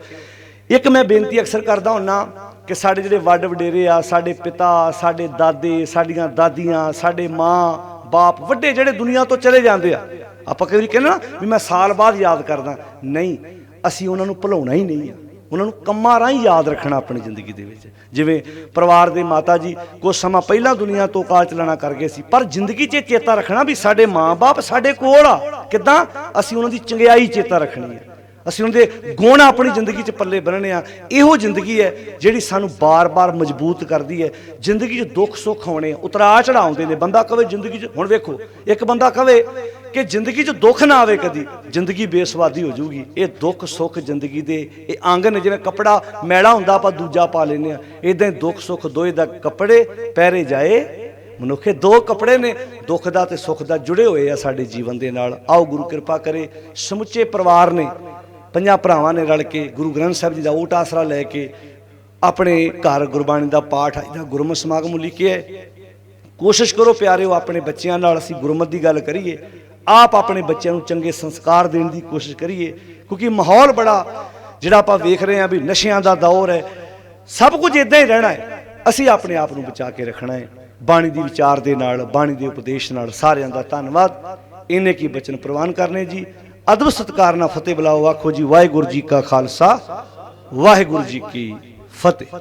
ਇੱਕ ਮੈਂ ਬੇਨਤੀ ਅਕਸਰ ਕਰਦਾ ਹੁੰਨਾ ਕਿ ਸਾਡੇ ਜਿਹੜੇ ਵੱਡ ਵਡੇਰੇ ਆ, ਸਾਡੇ ਪਿਤਾ, ਸਾਡੇ ਦਾਦੇ, ਸਾਡੀਆਂ ਦਾਦੀਆਂ, ਸਾਡੇ ਮਾਂ ਬਾਪ, ਵੱਡੇ ਜਿਹੜੇ ਦੁਨੀਆ ਤੋਂ ਚਲੇ ਜਾਂਦੇ ਆ, ਆਪਾਂ ਕਈ ਵਾਰੀ ਕਹਿੰਦੇ ਨਾ ਵੀ ਮੈਂ ਸਾਲ ਬਾਅਦ ਯਾਦ ਕਰਦਾ, ਨਹੀਂ, ਅਸੀਂ ਉਹਨਾਂ ਨੂੰ ਭੁਲਾਉਣਾ ਹੀ ਨਹੀਂ ਆ, ਉਹਨਾਂ ਨੂੰ ਕੰਮਾਂ ਰਾਹੀਂ ਯਾਦ ਰੱਖਣਾ ਆਪਣੀ ਜ਼ਿੰਦਗੀ ਦੇ ਵਿੱਚ। ਜਿਵੇਂ ਪਰਿਵਾਰ ਦੇ ਮਾਤਾ ਜੀ ਕੁਝ ਸਮਾਂ ਪਹਿਲਾਂ ਦੁਨੀਆ ਤੋਂ ਕਾਲ ਚਲਾਣਾ ਕਰ ਗਏ ਸੀ, ਪਰ ਜ਼ਿੰਦਗੀ 'ਚ ਚੇਤਾ ਰੱਖਣਾ ਵੀ ਸਾਡੇ ਮਾਂ-ਬਾਪ ਸਾਡੇ ਕੋਲ ਆ। ਕਿੱਦਾਂ? ਅਸੀਂ ਉਹਨਾਂ ਦੀ ਚੰਗਿਆਈ ਚੇਤਾ ਰੱਖਣੀ ਹੈ, ਅਸੀਂ ਉਹਨਾਂ ਦੇ ਗੁਣ ਆਪਣੀ ਜ਼ਿੰਦਗੀ 'ਚ ਪੱਲੇ ਬੰਨਣੇ ਆ। ਇਹੋ ਜ਼ਿੰਦਗੀ ਹੈ ਜਿਹੜੀ ਸਾਨੂੰ ਬਾਰ-ਬਾਰ ਮਜ਼ਬੂਤ ਕਰਦੀ ਹੈ। ਜ਼ਿੰਦਗੀ 'ਚ ਦੁੱਖ ਸੁੱਖ ਆਉਣੇ, ਉਤਰਾਅ ਚੜ੍ਹਾਅ ਆਉਂਦੇ ਨੇ। ਬੰਦਾ ਕਵੇ ਜ਼ਿੰਦਗੀ 'ਚ, ਹੁਣ ਵੇਖੋ, ਇੱਕ ਬੰਦਾ ਕਵੇ ਕਿ ਜ਼ਿੰਦਗੀ 'ਚ ਦੁੱਖ ਨਾ ਆਵੇ ਕਦੀ, ਜ਼ਿੰਦਗੀ ਬੇਸਵਾਦੀ ਹੋ ਜਾਊਗੀ। ਇਹ ਦੁੱਖ ਸੁੱਖ ਜ਼ਿੰਦਗੀ ਦੇ ਇਹ ਅੰਗ ਨੇ। ਜਿਵੇਂ ਕੱਪੜਾ ਮੈਲਾ ਹੁੰਦਾ ਆਪਾਂ ਦੂਜਾ ਪਾ ਲੈਂਦੇ ਆ, ਇਦਾਂ ਹੀ ਦੁੱਖ ਸੁੱਖ ਦੋਏ ਦਾ ਕੱਪੜੇ ਪਹਿਰੇ ਜਾਏ ਮਨੁੱਖੇ। ਦੋ ਕੱਪੜੇ ਨੇ, ਦੁੱਖ ਦਾ ਤੇ ਸੁੱਖ ਦਾ, ਜੁੜੇ ਹੋਏ ਆ ਸਾਡੇ ਜੀਵਨ ਦੇ ਨਾਲ। ਆਓ ਗੁਰੂ ਕਿਰਪਾ ਕਰੇ, ਸਮੁੱਚੇ ਪਰਿਵਾਰ ਨੇ, 5 ਭਰਾਵਾਂ ਨੇ ਰਲ ਕੇ ਗੁਰੂ ਗ੍ਰੰਥ ਸਾਹਿਬ ਜੀ ਦਾ ਓਟ ਆਸਰਾ ਲੈ ਕੇ ਆਪਣੇ ਘਰ ਗੁਰਬਾਣੀ ਦਾ ਪਾਠ, ਇਹਦਾ ਗੁਰਮਤਿ ਸਮਾਗਮ ਉਲੀਕਿਆ। ਕੋਸ਼ਿਸ਼ ਕਰੋ ਪਿਆਰਿਓ, ਆਪਣੇ ਬੱਚਿਆਂ ਨਾਲ ਅਸੀਂ ਗੁਰਮਤਿ ਦੀ ਗੱਲ ਕਰੀਏ, ਆਪ ਆਪਣੇ ਬੱਚਿਆਂ ਨੂੰ ਚੰਗੇ ਸੰਸਕਾਰ ਦੇਣ ਦੀ ਕੋਸ਼ਿਸ਼ ਕਰੀਏ, ਕਿਉਂਕਿ ਮਾਹੌਲ ਬੜਾ ਜਿਹੜਾ ਆਪਾਂ ਵੇਖ ਰਹੇ ਹਾਂ ਵੀ ਨਸ਼ਿਆਂ ਦਾ ਦੌਰ ਹੈ, ਸਭ ਕੁਝ ਇਦਾਂ ਹੀ ਰਹਿਣਾ ਹੈ। ਅਸੀਂ ਆਪਣੇ ਆਪ ਨੂੰ ਬਚਾ ਕੇ ਰੱਖਣਾ ਹੈ ਬਾਣੀ ਦੀ ਵਿਚਾਰ ਦੇ ਨਾਲ, ਬਾਣੀ ਦੇ ਉਪਦੇਸ਼ ਨਾਲ। ਸਾਰਿਆਂ ਦਾ ਧੰਨਵਾਦ। ਇਹਨੇ ਕੀ ਬਚਨ ਪ੍ਰਵਾਨ ਕਰਨੇ ਜੀ। ਅਦਬ ਸਤਿਕਾਰ ਨਾਲ ਫਤਿਹ ਬੁਲਾਓ। ਆਖੋ ਜੀ ਵਾਹਿਗੁਰੂ ਜੀ ਕਾ ਖਾਲਸਾ, ਵਾਹਿਗੁਰੂ ਜੀ ਕੀ ਫਤਿਹ।